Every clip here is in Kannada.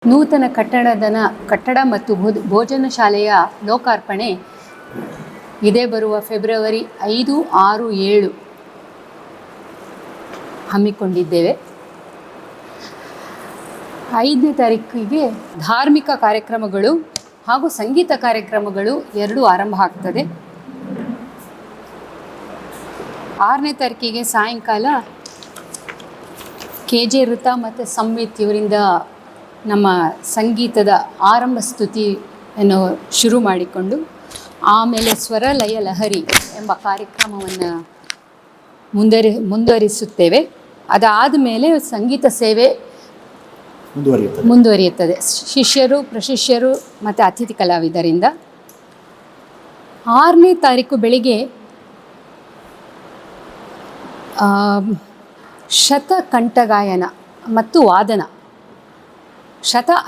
ನೂತನ ಕಟ್ಟಡ ಮತ್ತು ಭೋಜನ ಶಾಲೆಯ ಲೋಕಾರ್ಪಣೆ ಇದೇ ಬರುವ ಫೆಬ್ರವರಿ 5, 6, 7 ಹಮ್ಮಿಕೊಂಡಿದ್ದೇವೆ. 5ನೇ ತಾರೀಕಿಗೆ ಧಾರ್ಮಿಕ ಕಾರ್ಯಕ್ರಮಗಳು ಹಾಗೂ ಸಂಗೀತ ಕಾರ್ಯಕ್ರಮಗಳು ಎರಡೂ ಆರಂಭ ಆಗ್ತದೆ. 6ನೇ ತಾರೀಕಿಗೆ ಸಾಯಂಕಾಲ KJ ಋತಾ ಮತ್ತು ಸಂವಿತ್ ಇವರಿಂದ ನಮ್ಮ ಸಂಗೀತದ ಆರಂಭ ಸ್ತುತಿಯನ್ನು ಶುರು ಮಾಡಿಕೊಂಡು ಆಮೇಲೆ ಸ್ವರ ಲಯ ಲಹರಿ ಎಂಬ ಕಾರ್ಯಕ್ರಮವನ್ನು ಮುಂದುವರಿಸುತ್ತೇವೆ. ಅದಾದ ಮೇಲೆ ಸಂಗೀತ ಸೇವೆ ಮುಂದುವರಿಯುತ್ತದೆ ಶಿಷ್ಯರು, ಪ್ರಶಿಷ್ಯರು ಮತ್ತು ಅತಿಥಿ ಕಲಾವಿದರಿಂದ. 6ನೇ ತಾರೀಕು ಬೆಳಿಗ್ಗೆ ಶತಕಂಠಗಾಯನ ಮತ್ತು ವಾದನ,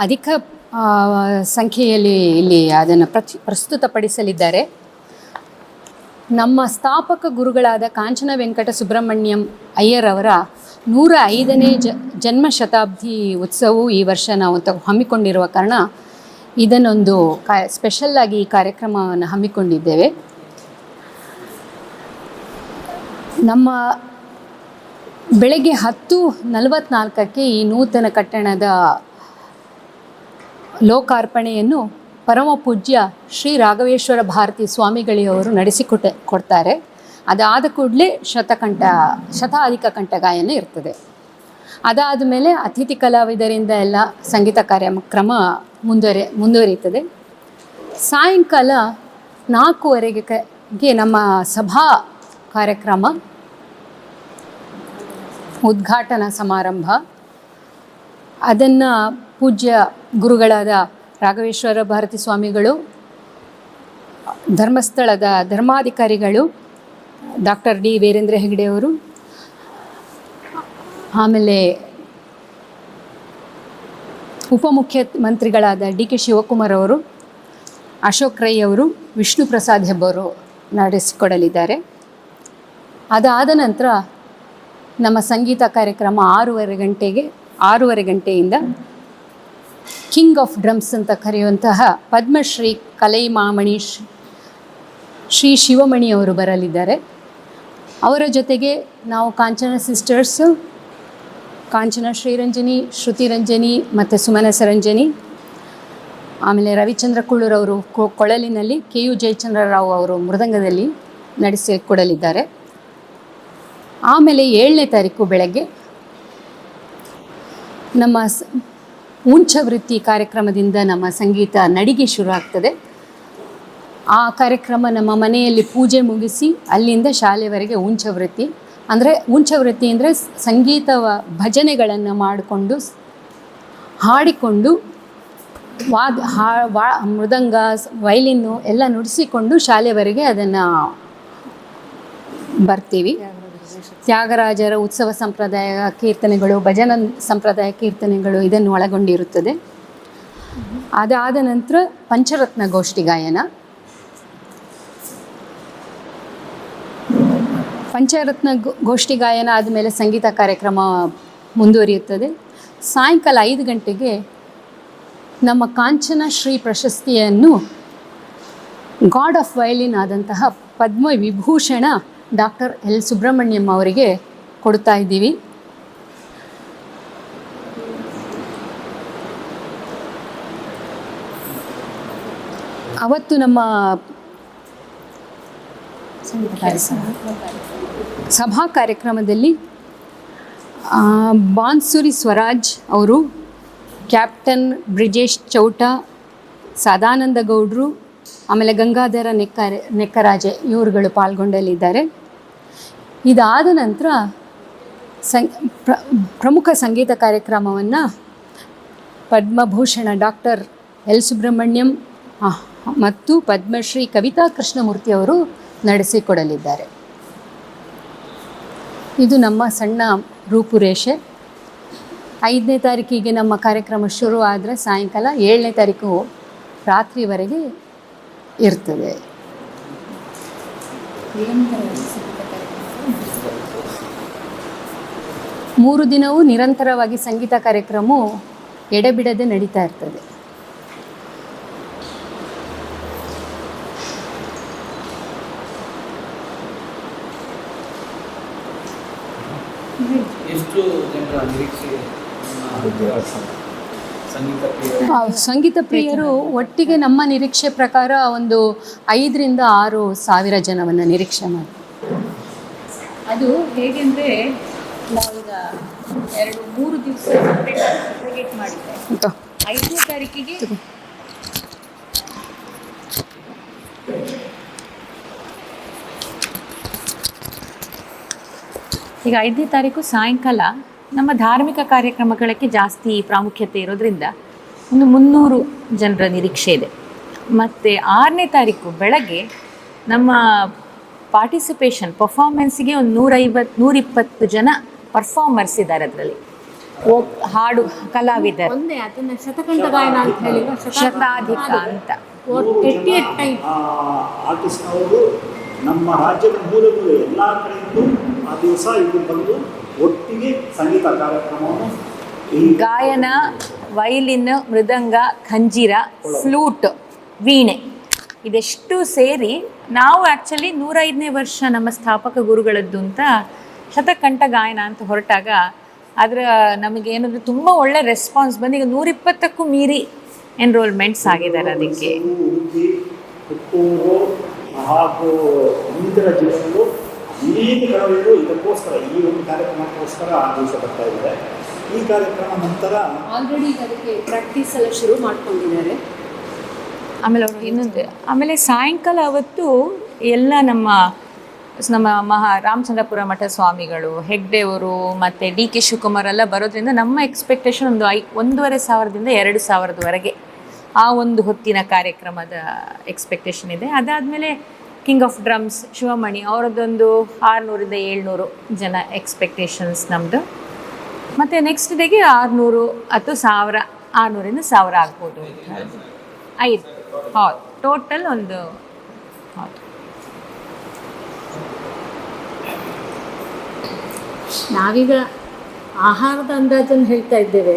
ಅಧಿಕ ಸಂಖ್ಯೆಯಲ್ಲಿ ಇಲ್ಲಿ ಅದನ್ನು ಪ್ರಸ್ತುತಪಡಿಸಲಿದ್ದಾರೆ. ನಮ್ಮ ಸ್ಥಾಪಕ ಗುರುಗಳಾದ ಕಾಂಚನ ವೆಂಕಟ ಸುಬ್ರಹ್ಮಣ್ಯಂ ಅಯ್ಯರ್ ಅವರ 105ನೇ ಜನ್ಮ ಶತಾಬ್ದಿ ಉತ್ಸವವು ಈ ವರ್ಷ ನಾವು ಹಮ್ಮಿಕೊಂಡಿರುವ ಕಾರಣ ಇದನ್ನೊಂದು ಸ್ಪೆಷಲ್ಲಾಗಿ ಈ ಕಾರ್ಯಕ್ರಮವನ್ನು ಹಮ್ಮಿಕೊಂಡಿದ್ದೇವೆ. ನಮ್ಮ ಬೆಳಗ್ಗೆ 10:44ಕ್ಕೆ ಈ ನೂತನ ಕಟ್ಟಡದ ಲೋಕಾರ್ಪಣೆಯನ್ನು ಪರಮ ಪೂಜ್ಯ ಶ್ರೀ ರಾಘವೇಶ್ವರ ಭಾರತಿ ಸ್ವಾಮಿಗಳಿಯವರು ನಡೆಸಿಕೊಡ್ತಾರೆ. ಅದಾದ ಕೂಡಲೇ ಶತಾಧಿಕ ಕಂಠಗಾಯನ ಇರ್ತದೆ. ಅದಾದ ಮೇಲೆ ಅತಿಥಿ ಕಲಾವಿದರಿಂದ ಎಲ್ಲ ಸಂಗೀತ ಕಾರ್ಯಕ್ರಮ ಮುಂದುವರಿಯುತ್ತದೆ. ಸಾಯಂಕಾಲ 4:15ಗೆ ನಮ್ಮ ಸಭಾ ಕಾರ್ಯಕ್ರಮ, ಉದ್ಘಾಟನಾ ಸಮಾರಂಭ. ಅದನ್ನು ಪೂಜ್ಯ ಗುರುಗಳಾದ ರಾಘವೇಶ್ವರ ಭಾರತಿ ಸ್ವಾಮಿಗಳು, ಧರ್ಮಸ್ಥಳದ ಧರ್ಮಾಧಿಕಾರಿಗಳು ಡಾಕ್ಟರ್ ಡಿ ವೀರೇಂದ್ರ ಹೆಗಡೆಯವರು, ಆಮೇಲೆ ಉಪಮುಖ್ಯಮಂತ್ರಿಗಳಾದ DK ಶಿವಕುಮಾರ್ ಅವರು, ಅಶೋಕ್ ರೈ ಅವರು, ವಿಷ್ಣು ಪ್ರಸಾದ್ ಹೆಬ್ಬವರು ನಡೆಸಿಕೊಡಲಿದ್ದಾರೆ. ಅದಾದ ನಂತರ ನಮ್ಮ ಸಂಗೀತ ಕಾರ್ಯಕ್ರಮ 6:30 ಗಂಟೆಯಿಂದ ಕಿಂಗ್ ಆಫ್ ಡ್ರಮ್ಸ್ ಅಂತ ಕರೆಯುವಂತಹ ಪದ್ಮಶ್ರೀ ಕಲೈಮಾಮಣಿ ಶ್ರೀ ಶಿವಮಣಿಯವರು ಬರಲಿದ್ದಾರೆ. ಅವರ ಜೊತೆಗೆ ನಾವು ಕಾಂಚನ ಸಿಸ್ಟರ್ಸು, ಕಾಂಚನ ಶ್ರೀರಂಜನಿ, ಶ್ರುತಿರಂಜನಿ ಮತ್ತು ಸುಮನ ಸರಂಜನಿ, ಆಮೇಲೆ ರವಿಚಂದ್ರ ಕುಳ್ಳೂರವರು ಕೊಳಲಿನಲ್ಲಿ, KU ಜಯಚಂದ್ರರಾವ್ ಅವರು ಮೃದಂಗದಲ್ಲಿ ನಡೆಸಿಕೊಡಲಿದ್ದಾರೆ. ಆಮೇಲೆ 7ನೇ ತಾರೀಕು ಬೆಳಗ್ಗೆ ನಮ್ಮ ಉಂಚವೃತ್ತಿ ಕಾರ್ಯಕ್ರಮದಿಂದ ನಮ್ಮ ಸಂಗೀತ ನಡಿಗೆ ಶುರು ಆಗ್ತದೆ. ಆ ಕಾರ್ಯಕ್ರಮ ನಮ್ಮ ಮನೆಯಲ್ಲಿ ಪೂಜೆ ಮುಗಿಸಿ ಅಲ್ಲಿಂದ ಶಾಲೆವರೆಗೆ ಉಂಚವೃತ್ತಿ ಅಂದರೆ ಸಂಗೀತ ಭಜನೆಗಳನ್ನು ಮಾಡಿಕೊಂಡು ಹಾಡಿಕೊಂಡು ಮೃದಂಗ, ವಯಲಿನ್ನು ಎಲ್ಲ ನುಡಿಸಿಕೊಂಡು ಶಾಲೆವರೆಗೆ ಅದನ್ನು ಬರ್ತೀವಿ. ತ್ಯಾಗರಾಜರ ಉತ್ಸವ ಸಂಪ್ರದಾಯ ಕೀರ್ತನೆಗಳು, ಭಜನ ಸಂಪ್ರದಾಯ ಕೀರ್ತನೆಗಳು ಇದನ್ನು ಒಳಗೊಂಡಿರುತ್ತದೆ. ಅದಾದ ನಂತರ ಪಂಚರತ್ನ ಗೋಷ್ಠಿ ಗಾಯನ. ಪಂಚರತ್ನ ಗೋಷ್ಠಿ ಗಾಯನ ಆದಮೇಲೆ ಸಂಗೀತ ಕಾರ್ಯಕ್ರಮ ಮುಂದುವರಿಯುತ್ತದೆ. ಸಾಯಂಕಾಲ 5 ಗಂಟೆಗೆ ನಮ್ಮ ಕಾಂಚನ ಶ್ರೀ ಪ್ರಶಸ್ತಿಯನ್ನು ಗಾಡ್ ಆಫ್ ವಯಲಿನ್ ಆದಂತಹ ಪದ್ಮ ವಿಭೂಷಣ ಡಾಕ್ಟರ್ L. ಸುಬ್ರಹ್ಮಣ್ಯಂ ಅವರಿಗೆ ಕೊಡ್ತಾ ಇದ್ದೀವಿ. ಅವತ್ತು ನಮ್ಮ ಸಭಾ ಕಾರ್ಯಕ್ರಮದಲ್ಲಿ ಬಾನ್ಸುರಿ ಸ್ವರಾಜ್ ಅವರು, ಕ್ಯಾಪ್ಟನ್ ಬ್ರಿಜೇಶ್ ಚೌಟ, ಸದಾನಂದ ಗೌಡ್ರು, ಆಮೇಲೆ ಗಂಗಾಧರ ನೆಕ್ಕರಾಜೆ ಇವರುಗಳು ಪಾಲ್ಗೊಂಡಲಿದ್ದಾರೆ. ಇದಾದ ನಂತರ ಪ್ರಮುಖ ಸಂಗೀತ ಕಾರ್ಯಕ್ರಮವನ್ನು ಪದ್ಮಭೂಷಣ ಡಾಕ್ಟರ್ L. ಸುಬ್ರಹ್ಮಣ್ಯಂ ಮತ್ತು ಪದ್ಮಶ್ರೀ ಕವಿತಾ ಕೃಷ್ಣಮೂರ್ತಿ ಅವರು ನಡೆಸಿಕೊಡಲಿದ್ದಾರೆ. ಇದು ನಮ್ಮ ಸಣ್ಣ ರೂಪುರೇಷೆ. 5ನೇ ತಾರೀಕಿಗೆ ನಮ್ಮ ಕಾರ್ಯಕ್ರಮ ಶುರು ಆದರೆ ಸಾಯಂಕಾಲ 7ನೇ ತಾರೀಕು ರಾತ್ರಿವರೆಗೆ ಇರ್ತದೆ. 3 ದಿನವೂ ನಿರಂತರವಾಗಿ ಸಂಗೀತ ಕಾರ್ಯಕ್ರಮ ಎಡೆಬಿಡದೆ ನಡೀತಾ ಇರ್ತದೆ. ಸಂಗೀತ ಪ್ರಿಯರು ಒಟ್ಟಿಗೆ ನಮ್ಮ ನಿರೀಕ್ಷೆ ಪ್ರಕಾರ ಒಂದು 5,000-6,000 ಜನವನ್ನು ನಿರೀಕ್ಷೆ ಮಾಡಿ. ಅದು ಹೇಗೆಂದರೆ ನಾವೀಗ 2-3 ದಿವಸ ಸೆಗ್ರಿಗೇಟ್ ಮಾಡಿದ್ದೆ. 5ನೇ ತಾರೀಕಿಗೆ ಈಗ 5ನೇ ತಾರೀಕು ಸಾಯಂಕಾಲ ನಮ್ಮ ಧಾರ್ಮಿಕ ಕಾರ್ಯಕ್ರಮಗಳಿಗೆ ಜಾಸ್ತಿ ಪ್ರಾಮುಖ್ಯತೆ ಇರೋದ್ರಿಂದ ಒಂದು 300 ಜನರ ನಿರೀಕ್ಷೆ ಇದೆ. ಮತ್ತು 6ನೇ ತಾರೀಕು ಬೆಳಗ್ಗೆ ನಮ್ಮ ಪರ್ಫಾರ್ಮೆನ್ಸಿಗೆ ಒಂದು 150-120 ಜನ ಪರ್ಫಾರ್ಮರ್ಸ್ ಇದ್ದಾರೆ. ಅದರಲ್ಲಿ ಹಾಡು ಕಲಾವಿದರು, ಒಂದೇ ಅದನ್ನು ಶತಕಂಠ ಗಾಯನ ಅಂತ ಹೇಳಿ ಶತಾಧಿಕ ಅಂತ ಆರ್ಟಿಸ್ಟ್ ಅವರು ನಮ್ಮ ರಾಜ್ಯದ ಮೂಲೆ ಎಲ್ಲ ಕಡೆಯಿಂದ ಆ ದಿವಸ ಇಲ್ಲಿ ಬಂದು ಒಟ್ಟಿಗೆ ಸಂಗೀತ ಕಾರ್ಯಕ್ರಮವನ್ನು ಗಾಯನ, ವೈಲಿನ್, ಮೃದಂಗ, ಖಂಜೀರ, ಫ್ಲೂಟ್, ವೀಣೆ ಇದೆಷ್ಟು ಸೇರಿ ನಾವು ಆ್ಯಕ್ಚುಲಿ 105ನೇ ವರ್ಷ ನಮ್ಮ ಸ್ಥಾಪಕ ಗುರುಗಳದ್ದು ಅಂತ ಶತಕಂಠ ಗಾಯನ ಅಂತ ಹೊರಟಾಗ ಅದರ ನಮಗೇನಾದರೂ ತುಂಬ ಒಳ್ಳೆ ರೆಸ್ಪಾನ್ಸ್ ಬಂದು ಈಗ 120ಕ್ಕೂ ಮೀರಿ ಎನ್ರೋಲ್ಮೆಂಟ್ಸ್ ಆಗಿದ್ದಾರೆ. ಅದಕ್ಕೆ ಹಾಗೂ ಇನ್ನಿತರ ಜಿಲ್ಲೆಗಳು ಅನೇಕ ಕಲಾವಿದರು ಇದಕ್ಕೋಸ್ಕರ ಈ ಒಂದು ಕಾರ್ಯಕ್ರಮಕ್ಕೋಸ್ಕರ ಆ ದಿವಸ ಬರ್ತಾ ಇದ್ದಾರೆ. ಈ ಕಾರ್ಯಕ್ರಮ ನಂತರ ಆಲ್ರೆಡಿ ಅದಕ್ಕೆ ಪ್ರಾಕ್ಟೀಸ್ ಎಲ್ಲ ಶುರು ಮಾಡ್ಕೊಂಡಿದ್ದಾರೆ. ಆಮೇಲೆ ಸಾಯಂಕಾಲ ಅವತ್ತು ಎಲ್ಲ ನಮ್ಮ ರಾಮಚಂದ್ರಪುರ ಮಠ ಸ್ವಾಮಿಗಳು, ಹೆಗ್ಡೆಯವರು ಮತ್ತು ಡಿ.ಕೆ. ಶಿವಕುಮಾರ್ ಎಲ್ಲ ಬರೋದ್ರಿಂದ ನಮ್ಮ ಎಕ್ಸ್ಪೆಕ್ಟೇಷನ್ ಒಂದು 1,500ದಿಂದ 2,000ವರೆಗೆ ಆ ಒಂದು ಹೊತ್ತಿನ ಕಾರ್ಯಕ್ರಮದ ಎಕ್ಸ್ಪೆಕ್ಟೇಷನ್ ಇದೆ. ಅದಾದಮೇಲೆ ಕಿಂಗ್ ಆಫ್ ಡ್ರಮ್ಸ್ ಶಿವಮಣಿ ಅವರದ್ದೊಂದು 600-700 ಜನ ಎಕ್ಸ್ಪೆಕ್ಟೇಷನ್ಸ್ ನಮ್ಮದು. ಮತ್ತು ನೆಕ್ಸ್ಟ್ ಡೇಗೆ 600 ಅಥವಾ 1,000, 600-1,000 ಆಗ್ಬೋದು ಅಂತ ಹೇಳಿ 5 ಹಾಲ್ ಟೋಟಲ್ ಒಂದು ಹಾಲ್. ನಾವೀಗ ಆಹಾರದ ಅಂದಾಜನ್ನು ಹೇಳ್ತಾ ಇದ್ದೇವೆ.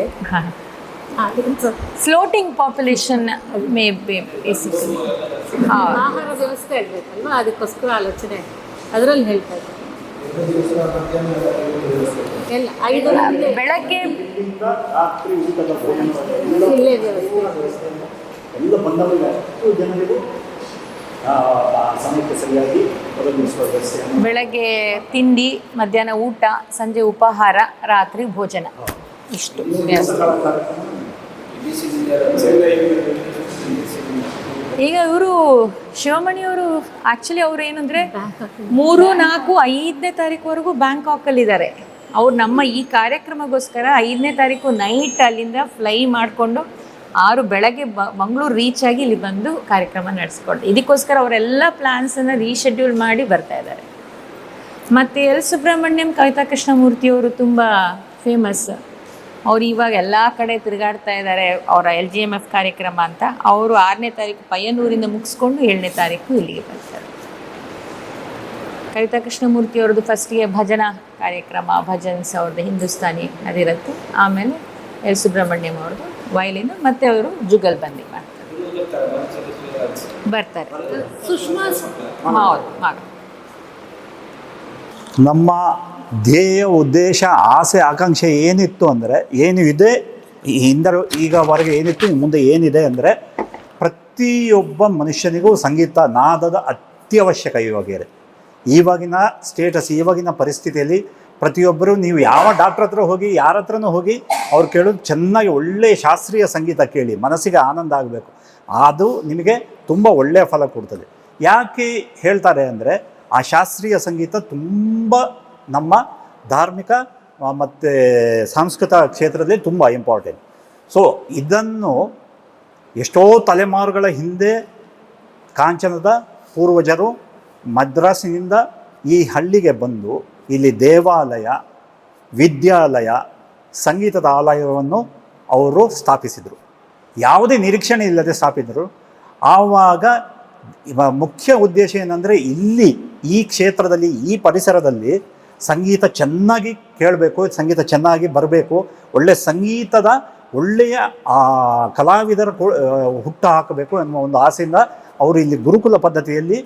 Floating population may be basically ಆಹಾರ ವ್ಯವಸ್ಥೆ ಇರಬೇಕಲ್ವ, ಅದಕ್ಕೋಸ್ಕರ ಆಲೋಚನೆ ಅದರಲ್ಲಿ ಹೇಳ್ತಾ ಇದ್ದೇವೆ. ಎಲ್ಲ 5 ಬೆಳಗ್ಗೆ ರಾತ್ರಿ ಊಟದ ಇಲ್ಲೇ ವ್ಯವಸ್ಥೆ ಎಲ್ಲ ಬಂದವರಿಗೆ ಅಷ್ಟು ಜನರಿಗೂ ಸಮಯಕ್ಕೆ ಸರಿಯಾಗಿ ಒದಗಿಸುವ ವ್ಯವಸ್ಥೆಯನ್ನು ಬೆಳಗ್ಗೆ ತಿಂಡಿ, ಮಧ್ಯಾಹ್ನ ಊಟ, ಸಂಜೆ ಉಪಹಾರ, ರಾತ್ರಿ ಭೋಜನ ಇಷ್ಟು. ಈಗ ಇವರು ಶಿವಮಣಿಯವರು ಆ್ಯಕ್ಚುಲಿ ಅವರು ಏನಂದರೆ 3, 4, 5ನೇ ತಾರೀಕುವರೆಗೂ ಬ್ಯಾಂಕಾಕಲ್ಲಿದ್ದಾರೆ. ಅವ್ರು ನಮ್ಮ ಈ ಕಾರ್ಯಕ್ರಮಕ್ಕೋಸ್ಕರ 5ನೇ ತಾರೀಕು ನೈಟ್ ಅಲ್ಲಿಂದ ಫ್ಲೈ ಮಾಡಿಕೊಂಡು 6 ಬೆಳಗ್ಗೆ ಮಂಗಳೂರು ರೀಚ್ ಆಗಿ ಇಲ್ಲಿ ಬಂದು ಕಾರ್ಯಕ್ರಮ ನಡೆಸ್ಕೊಂಡು ಇದಕ್ಕೋಸ್ಕರ ಅವರೆಲ್ಲ ಪ್ಲ್ಯಾನ್ಸನ್ನು ರೀಶೆಡ್ಯೂಲ್ ಮಾಡಿ ಬರ್ತಾ ಇದ್ದಾರೆ. ಮತ್ತು ಎಲ್ ಸುಬ್ರಹ್ಮಣ್ಯಂ ಕವಿತಾ ಕೃಷ್ಣಮೂರ್ತಿಯವರು ತುಂಬ ಫೇಮಸ್. ಅವರು ಇವಾಗ ಎಲ್ಲ ಕಡೆ ತಿರುಗಾಡ್ತಾ ಇದ್ದಾರೆ ಅವರ LGMF ಕಾರ್ಯಕ್ರಮ ಅಂತ. ಅವರು 6ನೇ ತಾರೀಕು ಪಯ್ಯನೂರಿಂದ ಮುಗಿಸ್ಕೊಂಡು 7ನೇ ತಾರೀಕು ಇಲ್ಲಿಗೆ ಬರ್ತಾರೆ. ಕವಿತಾ ಕೃಷ್ಣಮೂರ್ತಿಯವ್ರದ್ದು ಫಸ್ಟಿಗೆ ಭಜನಾ ಕಾರ್ಯಕ್ರಮ, ಭಜನ್ಸ್ ಅವ್ರದ್ದು ಹಿಂದೂಸ್ತಾನಿ ಅದಿರುತ್ತೆ. ಆಮೇಲೆ ಎಲ್ ಸುಬ್ರಹ್ಮಣ್ಯಂ ಅವ್ರದ್ದು ವಯಲಿನ್, ಮತ್ತು ಅವರು ಜುಗಲ್ ಬಂದಿ ಬರ್ತಾರೆ. ಸುಷ್ಮಾ ನಮ್ಮ ಧ್ಯೇಯ, ಉದ್ದೇಶ, ಆಸೆ, ಆಕಾಂಕ್ಷೆ ಏನಿತ್ತು ಅಂದರೆ ಏನು ಇದೆ ಈಗವರೆಗೆ ಏನಿತ್ತು, ಮುಂದೆ ಏನಿದೆ ಅಂದರೆ ಪ್ರತಿಯೊಬ್ಬ ಮನುಷ್ಯನಿಗೂ ಸಂಗೀತ ನಾದದ ಅತ್ಯವಶ್ಯಕ ಇವಾಗಿನ ಸ್ಟೇಟಸ್, ಇವಾಗಿನ ಪರಿಸ್ಥಿತಿಯಲ್ಲಿ ಪ್ರತಿಯೊಬ್ಬರು ನೀವು ಯಾವ ಡಾಕ್ಟ್ರ್ ಹತ್ರ ಹೋಗಿ, ಯಾರ ಹತ್ರನೂ ಹೋಗಿ ಅವ್ರು ಕೇಳೋದು ಚೆನ್ನಾಗಿ ಒಳ್ಳೆಯ ಶಾಸ್ತ್ರೀಯ ಸಂಗೀತ ಕೇಳಿ, ಮನಸ್ಸಿಗೆ ಆನಂದ ಆಗಬೇಕು. ಅದು ನಿಮಗೆ ತುಂಬ ಒಳ್ಳೆಯ ಫಲ ಕೊಡ್ತದೆ. ಯಾಕೆ ಹೇಳ್ತಾರೆ ಅಂದರೆ ಆ ಶಾಸ್ತ್ರೀಯ ಸಂಗೀತ ತುಂಬ ನಮ್ಮ ಧಾರ್ಮಿಕ ಮತ್ತು ಸಾಂಸ್ಕೃತಿಕ ಕ್ಷೇತ್ರದಲ್ಲಿ ತುಂಬ ಇಂಪಾರ್ಟೆಂಟ್. ಸೊ ಇದನ್ನು ಎಷ್ಟೋ ತಲೆಮಾರುಗಳ ಹಿಂದೆ ಕಾಂಚನದ ಪೂರ್ವಜರು ಮದ್ರಾಸಿನಿಂದ ಈ ಹಳ್ಳಿಗೆ ಬಂದು ಇಲ್ಲಿ ದೇವಾಲಯ, ವಿದ್ಯಾಲಯ, ಸಂಗೀತದ ಆಲಯವನ್ನು ಅವರು ಸ್ಥಾಪಿಸಿದರು. ಯಾವುದೇ ನಿರೀಕ್ಷಣೆ ಇಲ್ಲದೆ ಸ್ಥಾಪಿಸಿದರು. ಆವಾಗ ಮುಖ್ಯ ಉದ್ದೇಶ ಏನಂದರೆ ಇಲ್ಲಿ ಈ ಕ್ಷೇತ್ರದಲ್ಲಿ, ಈ ಪರಿಸರದಲ್ಲಿ ಸಂಗೀತ ಚೆನ್ನಾಗಿ ಕೇಳಬೇಕು, ಸಂಗೀತ ಚೆನ್ನಾಗಿ ಬರಬೇಕು, ಒಳ್ಳೆಯ ಸಂಗೀತದ ಒಳ್ಳೆಯ ಕಲಾವಿದರ ಹುಟ್ಟು ಹಾಕಬೇಕು ಎನ್ನುವ ಒಂದು ಆಸೆಯಿಂದ ಅವರು ಇಲ್ಲಿ ಗುರುಕುಲ ಪದ್ಧತಿಯಲ್ಲಿ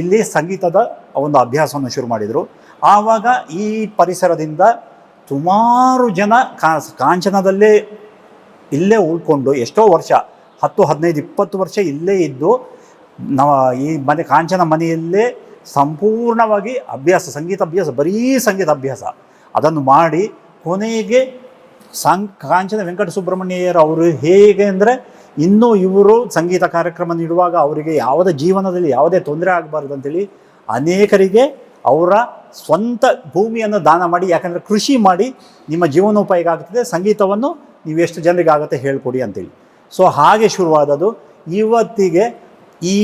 ಇಲ್ಲಿ ಸಂಗೀತದ ಒಂದು ಅಭ್ಯಾಸವನ್ನು ಶುರು ಮಾಡಿದರು. ಆವಾಗ ಈ ಪರಿಸರದಿಂದ ಸುಮಾರು ಜನ ಕಾಂಚನದಲ್ಲೇ ಇಲ್ಲೇ ಉಳ್ಕೊಂಡು ಎಷ್ಟೋ ವರ್ಷ 10, 15, 20 ವರ್ಷ ಇಲ್ಲೇ ಇದ್ದು ಈ ಕಾಂಚನ ಮನೆಯಲ್ಲೇ ಸಂಪೂರ್ಣವಾಗಿ ಸಂಗೀತ ಅಭ್ಯಾಸ, ಬರೀ ಸಂಗೀತ ಅಭ್ಯಾಸ ಅದನ್ನು ಮಾಡಿ ಕೊನೆಗೆ ಕಾಂಚನ ವೆಂಕಟ ಸುಬ್ರಹ್ಮಣ್ಯಯ್ಯರ್ ಅವರು ಹೇಗೆ ಅಂದರೆ ಇನ್ನೂ ಇವರು ಸಂಗೀತ ಕಾರ್ಯಕ್ರಮ ನೀಡುವಾಗ ಅವರಿಗೆ ಯಾವುದೇ ಜೀವನದಲ್ಲಿ ಯಾವುದೇ ತೊಂದರೆ ಆಗಬಾರ್ದು ಅಂತೇಳಿ ಅನೇಕರಿಗೆ ಅವರ ಸ್ವಂತ ಭೂಮಿಯನ್ನು ದಾನ ಮಾಡಿ, ಯಾಕಂದರೆ ಕೃಷಿ ಮಾಡಿ ನಿಮ್ಮ ಜೀವನೋಪಾಯ ಆಗ್ತದೆ, ಸಂಗೀತವನ್ನು ನೀವು ಎಷ್ಟು ಜನರಿಗೆ ಆಗುತ್ತೆ ಹೇಳ್ಕೊಡಿ ಅಂತೇಳಿ. ಸೊ ಹಾಗೆ ಶುರುವಾದದ್ದು. ಇವತ್ತಿಗೆ ಈ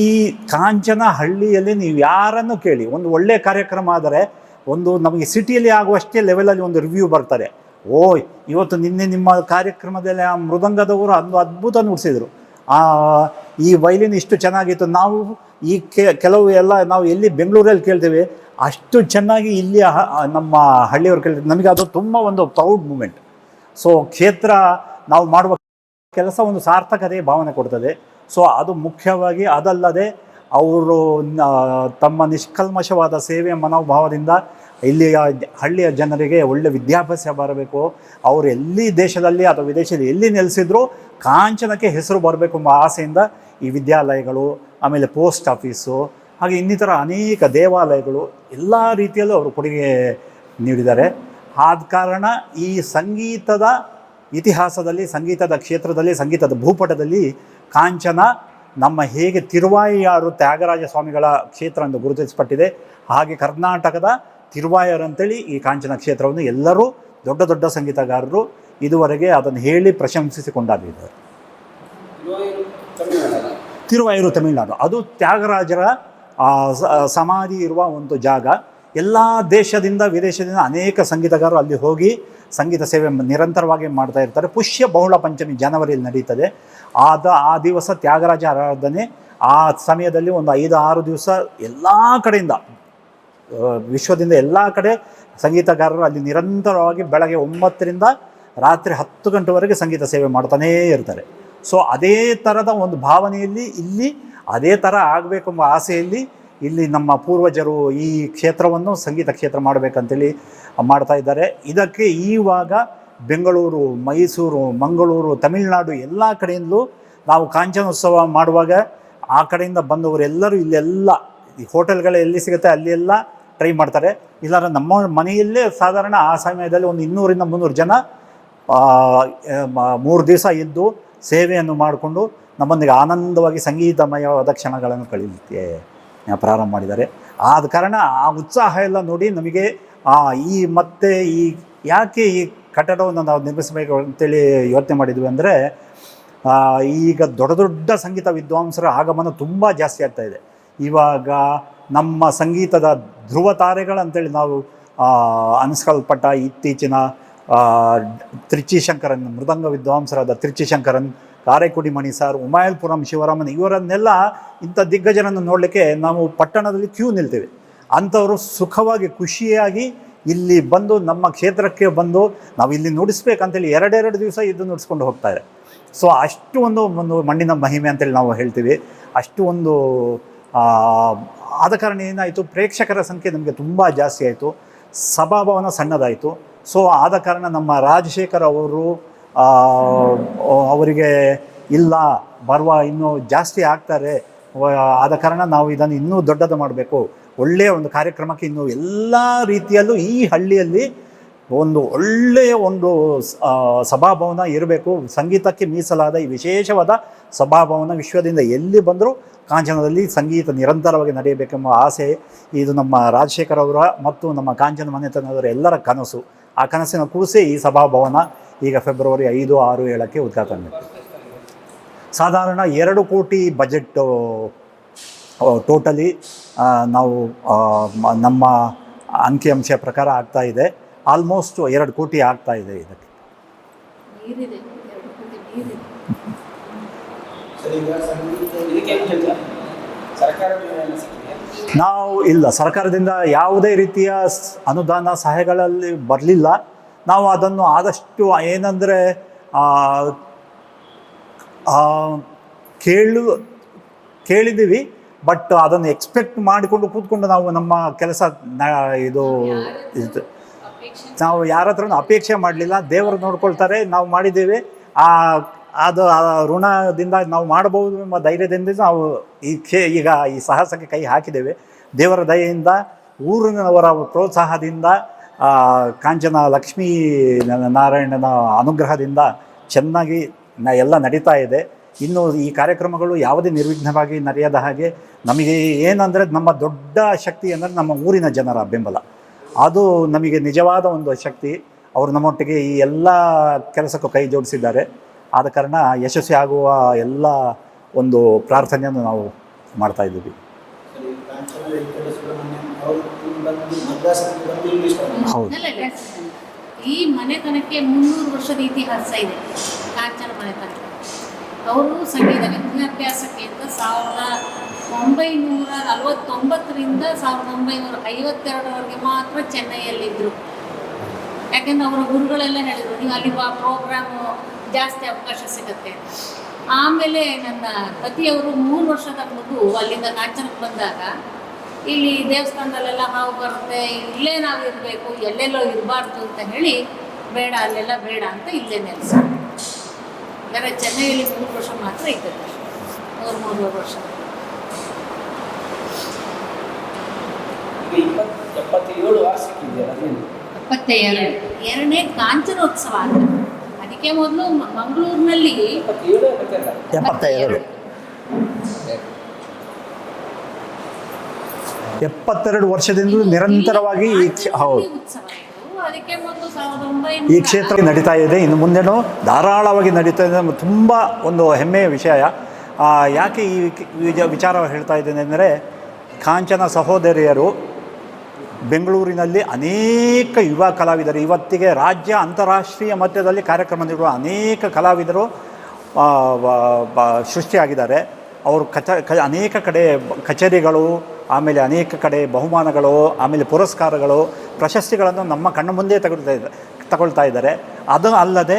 ಕಾಂಚನ ಹಳ್ಳಿಯಲ್ಲಿ ನೀವು ಯಾರನ್ನು ಕೇಳಿ, ಒಂದು ಒಳ್ಳೆಯ ಕಾರ್ಯಕ್ರಮ ಆದರೆ ಒಂದು ನಮಗೆ ಸಿಟಿಯಲ್ಲಿ ಆಗುವಷ್ಟೇ ಲೆವೆಲಲ್ಲಿ ಒಂದು ರಿವ್ಯೂ ಬರ್ತಾರೆ. ಇವತ್ತು ನಿನ್ನೆ ನಿಮ್ಮ ಕಾರ್ಯಕ್ರಮದಲ್ಲಿ ಆ ಮೃದಂಗದವರು ಒಂದು ಅದ್ಭುತ ನುಡಿಸಿದರು, ಈ ವೈಲಿನ್ ಇಷ್ಟು ಚೆನ್ನಾಗಿತ್ತು. ನಾವು ಈ ಕೆಲವು ಎಲ್ಲ ನಾವು ಎಲ್ಲಿ ಬೆಂಗಳೂರಲ್ಲಿ ಕೇಳ್ತೇವೆ, ಅಷ್ಟು ಚೆನ್ನಾಗಿ ಇಲ್ಲಿ ನಮ್ಮ ಹಳ್ಳಿಯವರು ಕೇಳ್ತೀವಿ. ನಮಗೆ ಅದು ತುಂಬ ಒಂದು ಪ್ರೌಡ್ ಮೂಮೆಂಟ್. ಸೊ ಕ್ಷೇತ್ರ ನಾವು ಮಾಡುವ ಕೆಲಸ ಒಂದು ಸಾರ್ಥಕತೆ ಭಾವನೆ ಕೊಡ್ತದೆ. ಸೊ ಅದು ಮುಖ್ಯವಾಗಿ. ಅದಲ್ಲದೆ ಅವರು ತಮ್ಮ ನಿಷ್ಕಲ್ಮಶವಾದ ಸೇವೆಯ ಮನೋಭಾವದಿಂದ ಇಲ್ಲಿಯ ಹಳ್ಳಿಯ ಜನರಿಗೆ ಒಳ್ಳೆ ವಿದ್ಯಾಭ್ಯಾಸ ಬರಬೇಕು, ಅವರು ಎಲ್ಲಿ ದೇಶದಲ್ಲಿ ಅಥವಾ ವಿದೇಶದಲ್ಲಿ ಎಲ್ಲಿ ನೆಲೆಸಿದ್ರು ಕಾಂಚನಕ್ಕೆ ಹೆಸರು ಬರಬೇಕು ಎಂಬ ಆಸೆಯಿಂದ ಈ ವಿದ್ಯಾಲಯಗಳು, ಆಮೇಲೆ ಪೋಸ್ಟ್ ಆಫೀಸು, ಹಾಗೆ ಇನ್ನಿತರ ಅನೇಕ ದೇವಾಲಯಗಳು ಎಲ್ಲ ರೀತಿಯಲ್ಲೂ ಅವರು ಕೊಡುಗೆ ನೀಡಿದ್ದಾರೆ. ಆದ ಕಾರಣ ಈ ಸಂಗೀತದ ಇತಿಹಾಸದಲ್ಲಿ, ಸಂಗೀತದ ಕ್ಷೇತ್ರದಲ್ಲಿ, ಸಂಗೀತದ ಭೂಪಟದಲ್ಲಿ ಕಾಂಚನ ನಮ್ಮ ಹೇಗೆ ತಿರುವಾಯಿಯಾರು ತ್ಯಾಗರಾಜ ಸ್ವಾಮಿಗಳ ಕ್ಷೇತ್ರ ಎಂದು ಗುರುತಿಸಲ್ಪಟ್ಟಿದೆ, ಹಾಗೆ ಕರ್ನಾಟಕದ ತಿರುವಾಯರ್ ಅಂತೇಳಿ ಈ ಕಾಂಚನ ಕ್ಷೇತ್ರವನ್ನು ಎಲ್ಲರೂ ದೊಡ್ಡ ದೊಡ್ಡ ಸಂಗೀತಗಾರರು ಇದುವರೆಗೆ ಅದನ್ನು ಹೇಳಿ ಪ್ರಶಂಸಿಸಿಕೊಂಡಾಗಿದ್ದಾರೆ. ತಿರುವಾಯೂರು ತಮಿಳುನಾಡು, ಅದು ತ್ಯಾಗರಾಜರ ಸಮಾಧಿ ಇರುವ ಒಂದು ಜಾಗ. ಎಲ್ಲ ದೇಶದಿಂದ ವಿದೇಶದಿಂದ ಅನೇಕ ಸಂಗೀತಗಾರರು ಅಲ್ಲಿ ಹೋಗಿ ಸಂಗೀತ ಸೇವೆ ನಿರಂತರವಾಗಿ ಮಾಡ್ತಾ ಇರ್ತಾರೆ. ಪುಷ್ಯ ಬಹುಳ ಪಂಚಮಿ ಜನವರಿಯಲ್ಲಿ ನಡೀತದೆ. ಆ ದಿವಸ ತ್ಯಾಗರಾಜ ಆರಾಧನೆ. ಆ ಸಮಯದಲ್ಲಿ ಒಂದು 5-6 ದಿವಸ ಎಲ್ಲ ಕಡೆಯಿಂದ, ವಿಶ್ವದಿಂದ ಎಲ್ಲ ಕಡೆ ಸಂಗೀತಗಾರರು ಅಲ್ಲಿ ನಿರಂತರವಾಗಿ ಬೆಳಗ್ಗೆ 9ರಿಂದ ರಾತ್ರಿ 10 ಗಂಟೆವರೆಗೆ ಸಂಗೀತ ಸೇವೆ ಮಾಡ್ತಾನೇ ಇರ್ತಾರೆ. ಸೊ ಅದೇ ಥರದ ಒಂದು ಭಾವನೆಯಲ್ಲಿ ಇಲ್ಲಿ ಅದೇ ಥರ ಆಗಬೇಕೆಂಬ ಆಸೆಯಲ್ಲಿ ಇಲ್ಲಿ ನಮ್ಮ ಪೂರ್ವಜರು ಈ ಕ್ಷೇತ್ರವನ್ನು ಸಂಗೀತ ಕ್ಷೇತ್ರ ಮಾಡಬೇಕಂತೇಳಿ ಮಾಡ್ತಾ ಇದ್ದಾರೆ. ಇದಕ್ಕೆ ಈವಾಗ ಬೆಂಗಳೂರು, ಮೈಸೂರು, ಮಂಗಳೂರು, ತಮಿಳುನಾಡು ಎಲ್ಲ ಕಡೆಯಿಂದಲೂ ನಾವು ಕಾಂಚನೋತ್ಸವ ಮಾಡುವಾಗ ಆ ಕಡೆಯಿಂದ ಬಂದವರೆಲ್ಲರೂ ಇಲ್ಲೆಲ್ಲ ಈ ಹೋಟೆಲ್ಗಳು ಎಲ್ಲಿ ಸಿಗುತ್ತೆ ಅಲ್ಲೆಲ್ಲ ಟ್ರೈ ಮಾಡ್ತಾರೆ. ಇಲ್ಲಾಂದ್ರೆ ನಮ್ಮ ಮನೆಯಲ್ಲೇ ಸಾಧಾರಣ ಆ ಸಮಯದಲ್ಲಿ ಒಂದು 200ರಿಂದ 300 ಜನ 3 ದಿವಸ ಇದ್ದು ಸೇವೆಯನ್ನು ಮಾಡಿಕೊಂಡು ನಮ್ಮೊಂದಿಗೆ ಆನಂದವಾಗಿ ಸಂಗೀತಮಯವಾದ ಕ್ಷಣಗಳನ್ನು ಕಳೀಲಿಕ್ಕೆ ಪ್ರಾರಂಭ ಮಾಡಿದ್ದಾರೆ. ಆದ ಕಾರಣ ಆ ಉತ್ಸಾಹ ಎಲ್ಲ ನೋಡಿ ನಮಗೆ ಈ ಯಾಕೆ ಈ ಕಟ್ಟಡವನ್ನು ನಾವು ನಿರ್ಮಿಸಬೇಕು ಅಂತೇಳಿ ಯೋಚನೆ ಮಾಡಿದ್ವಿ ಅಂದರೆ, ಈಗ ದೊಡ್ಡ ದೊಡ್ಡ ಸಂಗೀತ ವಿದ್ವಾಂಸರ ಆಗಮನ ತುಂಬ ಜಾಸ್ತಿ ಆಗ್ತಾಯಿದೆ. ಇವಾಗ ನಮ್ಮ ಸಂಗೀತದ ಧ್ರುವ ತಾರೆಗಳಂತೇಳಿ ನಾವು ಅನಿಸ್ಕೊಳ್ಪಟ್ಟ ಇತ್ತೀಚಿನ ತ್ರಿಚಿ ಶಂಕರನ್, ಮೃದಂಗ ವಿದ್ವಾಂಸರಾದ ತ್ರಿಚಿ ಶಂಕರನ್, ಕಾರೈಕುಡಿ ಮಣಿ ಸಾರ್, ಉಮಾಯಲ್ಪುರಂ ಶಿವರಾಮನ್, ಇವರನ್ನೆಲ್ಲ ಇಂಥ ದಿಗ್ಗಜರನ್ನು ನೋಡಲಿಕ್ಕೆ ನಾವು ಪಟ್ಟಣದಲ್ಲಿ ಕ್ಯೂ ನಿಲ್ತೇವೆ. ಅಂಥವರು ಸುಖವಾಗಿ ಖುಷಿಯಾಗಿ ಇಲ್ಲಿ ಬಂದು ನಮ್ಮ ಕ್ಷೇತ್ರಕ್ಕೆ ಬಂದು ನಾವು ಇಲ್ಲಿ ನುಡಿಸ್ಬೇಕಂತೇಳಿ 2 ದಿವಸ ಇದ್ದು ನುಡಿಸ್ಕೊಂಡು ಹೋಗ್ತಾರೆ. ಸೊ ಅಷ್ಟು ಒಂದು ಮಣ್ಣಿನ ಮಹಿಮೆ ಅಂತೇಳಿ ನಾವು ಹೇಳ್ತೀವಿ. ಅಷ್ಟು ಒಂದು ಆದ ಕಾರಣ ಏನಾಯಿತು, ಪ್ರೇಕ್ಷಕರ ಸಂಖ್ಯೆ ನಮಗೆ ತುಂಬ ಜಾಸ್ತಿ ಆಯಿತು, ಸಭಾಭವನ ಸಣ್ಣದಾಯಿತು. ಸೊ ಆದ ಕಾರಣ ನಮ್ಮ ರಾಜಶೇಖರ್ ಅವರು ಅವರಿಗೆ ಇಲ್ಲ ಇನ್ನೂ ಜಾಸ್ತಿ ಆಗ್ತಾರೆ, ಆದ ಕಾರಣ ನಾವು ಇದನ್ನು ಇನ್ನೂ ದೊಡ್ಡದು ಮಾಡಬೇಕು, ಒಳ್ಳೆಯ ಒಂದು ಕಾರ್ಯಕ್ರಮಕ್ಕೆ ಇನ್ನೂ ಎಲ್ಲ ರೀತಿಯಲ್ಲೂ ಈ ಹಳ್ಳಿಯಲ್ಲಿ ಒಂದು ಒಳ್ಳೆಯ ಒಂದು ಸಭಾಭವನ ಇರಬೇಕು, ಸಂಗೀತಕ್ಕೆ ಮೀಸಲಾದ ಈ ವಿಶೇಷವಾದ ಸಭಾಭವನ ವಿಶ್ವದಿಂದ ಎಲ್ಲಿ ಬಂದರೂ ಕಾಂಚನದಲ್ಲಿ ಸಂಗೀತ ನಿರಂತರವಾಗಿ ನಡೆಯಬೇಕೆಂಬ ಆಸೆ ಇದು ನಮ್ಮ ರಾಜಶೇಖರ್ ಅವರ ಮತ್ತು ನಮ್ಮ ಕಾಂಚನ ಮನೆತನದವರ ಎಲ್ಲರ ಕನಸು. ಆ ಕನಸಿನ ಕೂಸೇ ಈ ಸಭಾಭವನ ಈಗ ಫೆಬ್ರವರಿ 5, 6, 7ಕ್ಕೆ ಉದ್ಘಾಟನೆ. ಸಾಧಾರಣ 2 ಕೋಟಿ ಬಜೆಟ್ ಟೋಟಲಿ ನಾವು ನಮ್ಮ ಅಂಕಿಅಂಶ ಪ್ರಕಾರ ಆಗ್ತಾ ಇದೆ. ಆಲ್ಮೋಸ್ಟ್ 2 ಕೋಟಿ ಆಗ್ತಾ ಇದೆ ಇದಕ್ಕೆ. ನಾವು ಇಲ್ಲ, ಸರ್ಕಾರದಿಂದ ಯಾವುದೇ ರೀತಿಯ ಅನುದಾನ ಸಹಾಯಗಳಲ್ಲಿ ಬರಲಿಲ್ಲ. ನಾವು ಅದನ್ನು ಆದಷ್ಟು ಏನಂದರೆ ಕೇಳಿದ್ದೀವಿ, ಬಟ್ ಅದನ್ನು ಎಕ್ಸ್ಪೆಕ್ಟ್ ಮಾಡಿಕೊಂಡು ಕೂತ್ಕೊಂಡು ನಾವು ನಮ್ಮ ಕೆಲಸ ಇದು ನಾವು ಯಾರ ಹತ್ರನೂ ಅಪೇಕ್ಷೆ ಮಾಡಲಿಲ್ಲ. ದೇವರು ನೋಡ್ಕೊಳ್ತಾರೆ, ನಾವು ಮಾಡಿದ್ದೇವೆ, ಅದು ಆ ಋಣದಿಂದ ನಾವು ಮಾಡಬಹುದು ಎಂಬ ಧೈರ್ಯದಿಂದ ನಾವು ಈಗ ಈ ಸಾಹಸಕ್ಕೆ ಕೈ ಹಾಕಿದ್ದೇವೆ. ದೇವರ ದಯೆಯಿಂದ, ಊರಿನವರ ಪ್ರೋತ್ಸಾಹದಿಂದ, ಕಾಂಚನ ಲಕ್ಷ್ಮೀ ನಾರಾಯಣನ ಅನುಗ್ರಹದಿಂದ ಚೆನ್ನಾಗಿ ಎಲ್ಲ ನಡೀತಾ ಇದೆ. ಇನ್ನು ಈ ಕಾರ್ಯಕ್ರಮಗಳು ಯಾವುದೇ ನಿರ್ವಿಘ್ನವಾಗಿ ನಡೆಯದ ಹಾಗೆ ನಮಗೆ ಏನಂದರೆ ನಮ್ಮ ದೊಡ್ಡ ಶಕ್ತಿ ಅಂದರೆ ನಮ್ಮ ಊರಿನ ಜನರ ಬೆಂಬಲ. ಅದು ನಮಗೆ ನಿಜವಾದ ಒಂದು ಶಕ್ತಿ. ಅವರು ನಮ್ಮೊಟ್ಟಿಗೆ ಈ ಎಲ್ಲ ಕೆಲಸಕ್ಕೂ ಕೈ ಜೋಡಿಸಿದ್ದಾರೆ. ಆದ ಕಾರಣ ಯಶಸ್ವಿ ಆಗುವ ಎಲ್ಲ ಒಂದು ಪ್ರಾರ್ಥನೆಯನ್ನು ನಾವು ಮಾಡ್ತಾ ಇದ್ದೀವಿ. ಹೌದು, ಈ ಮನೆತನಕ್ಕೆ 300 ವರ್ಷದ ಇತಿಹಾಸ ಇದೆ. ಕಾಂಚನ ಮನೆತನ ಅವರು ಸಂಗೀತ ವಿದ್ಯಾಭ್ಯಾಸಕ್ಕೆ ಅಂತ 1949ರಿಂದ 1952ರವರೆಗೆ ಮಾತ್ರ ಚೆನ್ನೈಯಲ್ಲಿದ್ದರು. ಯಾಕೆಂದ್ರೆ ಅವರ ಗುರುಗಳೆಲ್ಲ ಹೇಳಿದರು, ನೀವು ಅಲ್ಲಿ ಪ್ರೋಗ್ರಾಮು ಜಾಸ್ತಿ ಅವಕಾಶ ಸಿಗುತ್ತೆ. ಆಮೇಲೆ ನನ್ನ ಪತಿಯವರು 3 ವರ್ಷದ ಮಗು ಅಲ್ಲಿಂದ ಕಾಂಚನಕ್ಕೆ ಬಂದಾಗ, ಇಲ್ಲಿ ದೇವಸ್ಥಾನದಲ್ಲೆಲ್ಲ ಹಾವು ಬರುತ್ತೆ, ಇಲ್ಲೇ ನಾವು ಇರಬೇಕು, ಎಲ್ಲೆಲ್ಲೋ ಇರಬಾರ್ದು ಅಂತ ಹೇಳಿ, ಬೇಡ ಅಲ್ಲೆಲ್ಲ ಬೇಡ ಅಂತ ಇಲ್ಲೇ ನೆಲೆಸ. ಬೇರೆ ಚೆನ್ನೈಯಲ್ಲಿ 3 ವರ್ಷ ಮಾತ್ರ ಇದ್ದದ್ದು, 3 ವರ್ಷ. 72ನೇ ಕಾಂಚನೋತ್ಸವ ಅಂತ. ಅದಕ್ಕೆ ಮೊದಲು ಮಂಗಳೂರಿನಲ್ಲಿ 72 ವರ್ಷದಿಂದ ನಿರಂತರವಾಗಿ ಹೌದು ಅದಕ್ಕೆ ಮೊದಲು 1900 ಈ ಕ್ಷೇತ್ರ ನಡೀತಾ ಇದೆ. ಇನ್ನು ಮುಂದೆನೂ ಧಾರಾಳವಾಗಿ ನಡೀತಾ ಇದೆ. ತುಂಬ ಒಂದು ಹೆಮ್ಮೆಯ ವಿಷಯ. ಯಾಕೆ ಈ ವಿಚಾರ ಹೇಳ್ತಾ ಇದ್ದೇನೆ ಅಂದರೆ, ಕಾಂಚನ ಸಹೋದರಿಯರು ಬೆಂಗಳೂರಿನಲ್ಲಿ ಅನೇಕ ಯುವ ಕಲಾವಿದರು, ಇವತ್ತಿಗೆ ರಾಜ್ಯ ಅಂತಾರಾಷ್ಟ್ರೀಯ ಮಟ್ಟದಲ್ಲಿ ಕಾರ್ಯಕ್ರಮ ನೀಡುವ ಅನೇಕ ಕಲಾವಿದರು ಸೃಷ್ಟಿಯಾಗಿದ್ದಾರೆ. ಅವರು ಅನೇಕ ಕಡೆ ಕಚೇರಿಗಳು, ಆಮೇಲೆ ಅನೇಕ ಕಡೆ ಬಹುಮಾನಗಳು, ಆಮೇಲೆ ಪುರಸ್ಕಾರಗಳು, ಪ್ರಶಸ್ತಿಗಳನ್ನು ನಮ್ಮ ಕಣ್ಣು ಮುಂದೆ ತಗೊಳ್ತಾ ಇದ್ದಾರೆ. ಅದು ಅಲ್ಲದೆ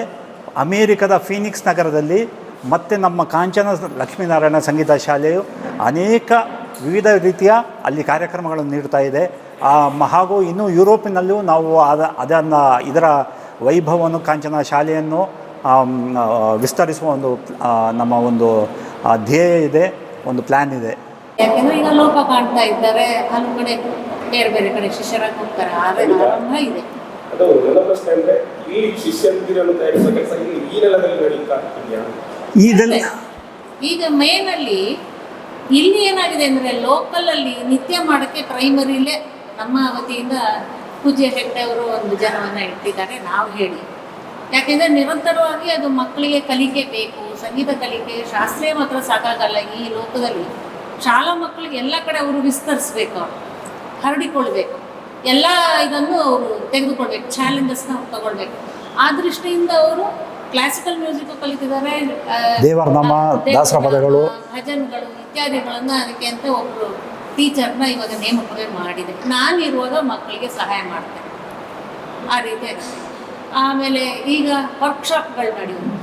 ಅಮೇರಿಕದ ಫೀನಿಕ್ಸ್ ನಗರದಲ್ಲಿ ಮತ್ತು ನಮ್ಮ ಕಾಂಚನ ಲಕ್ಷ್ಮೀನಾರಾಯಣ ಸಂಗೀತ ಶಾಲೆಯು ಅನೇಕ ವಿವಿಧ ರೀತಿಯ ಅಲ್ಲಿ ಕಾರ್ಯಕ್ರಮಗಳನ್ನು ನೀಡ್ತಾ ಇದೆ. ಹಾಗೂ ಇನ್ನು ಯುರೋಪಿನಲ್ಲೂ ನಾವು ಇದರ ವೈಭವವನ್ನು, ಕಾಂಚನ ಶಾಲೆಯನ್ನು ವಿಸ್ತರಿಸುವ ಒಂದು ನಮ್ಮ ಒಂದು ಧ್ಯೇಯ ಇದೆ, ಒಂದು ಪ್ಲ್ಯಾನ್ ಇದೆ. ಯಾಕೆಂದರೆ ಈಗ ಲೋಪ ಕಾಣ್ತಾ ಇದ್ದಾರೆ, ಹಲವು ಕಡೆ ಬೇರೆ ಬೇರೆ ಕಡೆ ಶಿಷ್ಯರಾಗಿ ಹೋಗ್ತಾರೆ. ಆದರೆ ಆರಂಭ ಇದೆ. ಅದು ನನ್ನ ಪ್ರಶ್ನೆ ಅಂದರೆ, ಈ ಶಿಷ್ಯಂದಿರನ್ನು ತಯಾರಿಸುವ ಕೆಲಸ ಈ ನೆಲದಲ್ಲಿ ನಡೀತಾ ಇದೆಯಾ? ಈಗ ಮೇನಲ್ಲಿ ಇಲ್ಲಿ ಏನಾಗಿದೆ ಅಂದರೆ, ಲೋಕಲಲ್ಲಿ ನಿತ್ಯ ಮಾಡೋಕ್ಕೆ ಪ್ರೈಮರಿಲೇ ನಮ್ಮ ವತಿಯಿಂದ ಪೂಜ್ಯ ಹೆಗ್ಡೆ ಅವರು ಒಂದು ಜನವನ್ನು ಇಟ್ಟಿದ್ದಾರೆ. ನಾವು ಹೇಳಿ, ಯಾಕೆಂದರೆ ನಿರಂತರವಾಗಿ ಅದು ಮಕ್ಕಳಿಗೆ ಕಲಿಕೆ ಬೇಕು. ಸಂಗೀತ ಕಲಿಕೆ ಶಾಸ್ತ್ರೀಯ ಮಾತ್ರ ಸಾಕಾಗಲ್ಲ. ಈ ಲೋಕದಲ್ಲಿ ಶಾಲಾ ಮಕ್ಕಳಿಗೆ ಎಲ್ಲ ಕಡೆ ಅವರು ವಿಸ್ತರಿಸ್ಬೇಕು, ಅವರು ಹರಡಿಕೊಳ್ಬೇಕು, ಎಲ್ಲ ಇದನ್ನು ಅವರು ತೆಗೆದುಕೊಳ್ಬೇಕು, ಚಾಲೆಂಜಸ್ನ ಅವ್ರು ತಗೊಳ್ಬೇಕು. ಆ ದೃಷ್ಟಿಯಿಂದ ಅವರು ಕ್ಲಾಸಿಕಲ್ ಮ್ಯೂಸಿಕ್ ಕಲಿತಿದ್ದಾರೆ, ದೇವರನಾಮ, ದಾಸರ ಪದಗಳು, ಭಜನ್ಗಳು ಇತ್ಯಾದಿಗಳನ್ನು ಅದಕ್ಕೆ ಅಂತ ಒಬ್ಬರು ಟೀಚರ್ನ ಇವಾಗ ನೇಮಕವೇ ಮಾಡಿದೆ. ನಾನಿರುವಾಗ ಮಕ್ಕಳಿಗೆ ಸಹಾಯ ಮಾಡ್ತೇನೆ ಆ ರೀತಿ. ಆಮೇಲೆ ಈಗ ವರ್ಕ್ಶಾಪ್ಗಳು ನಡೆಯುತ್ತೆ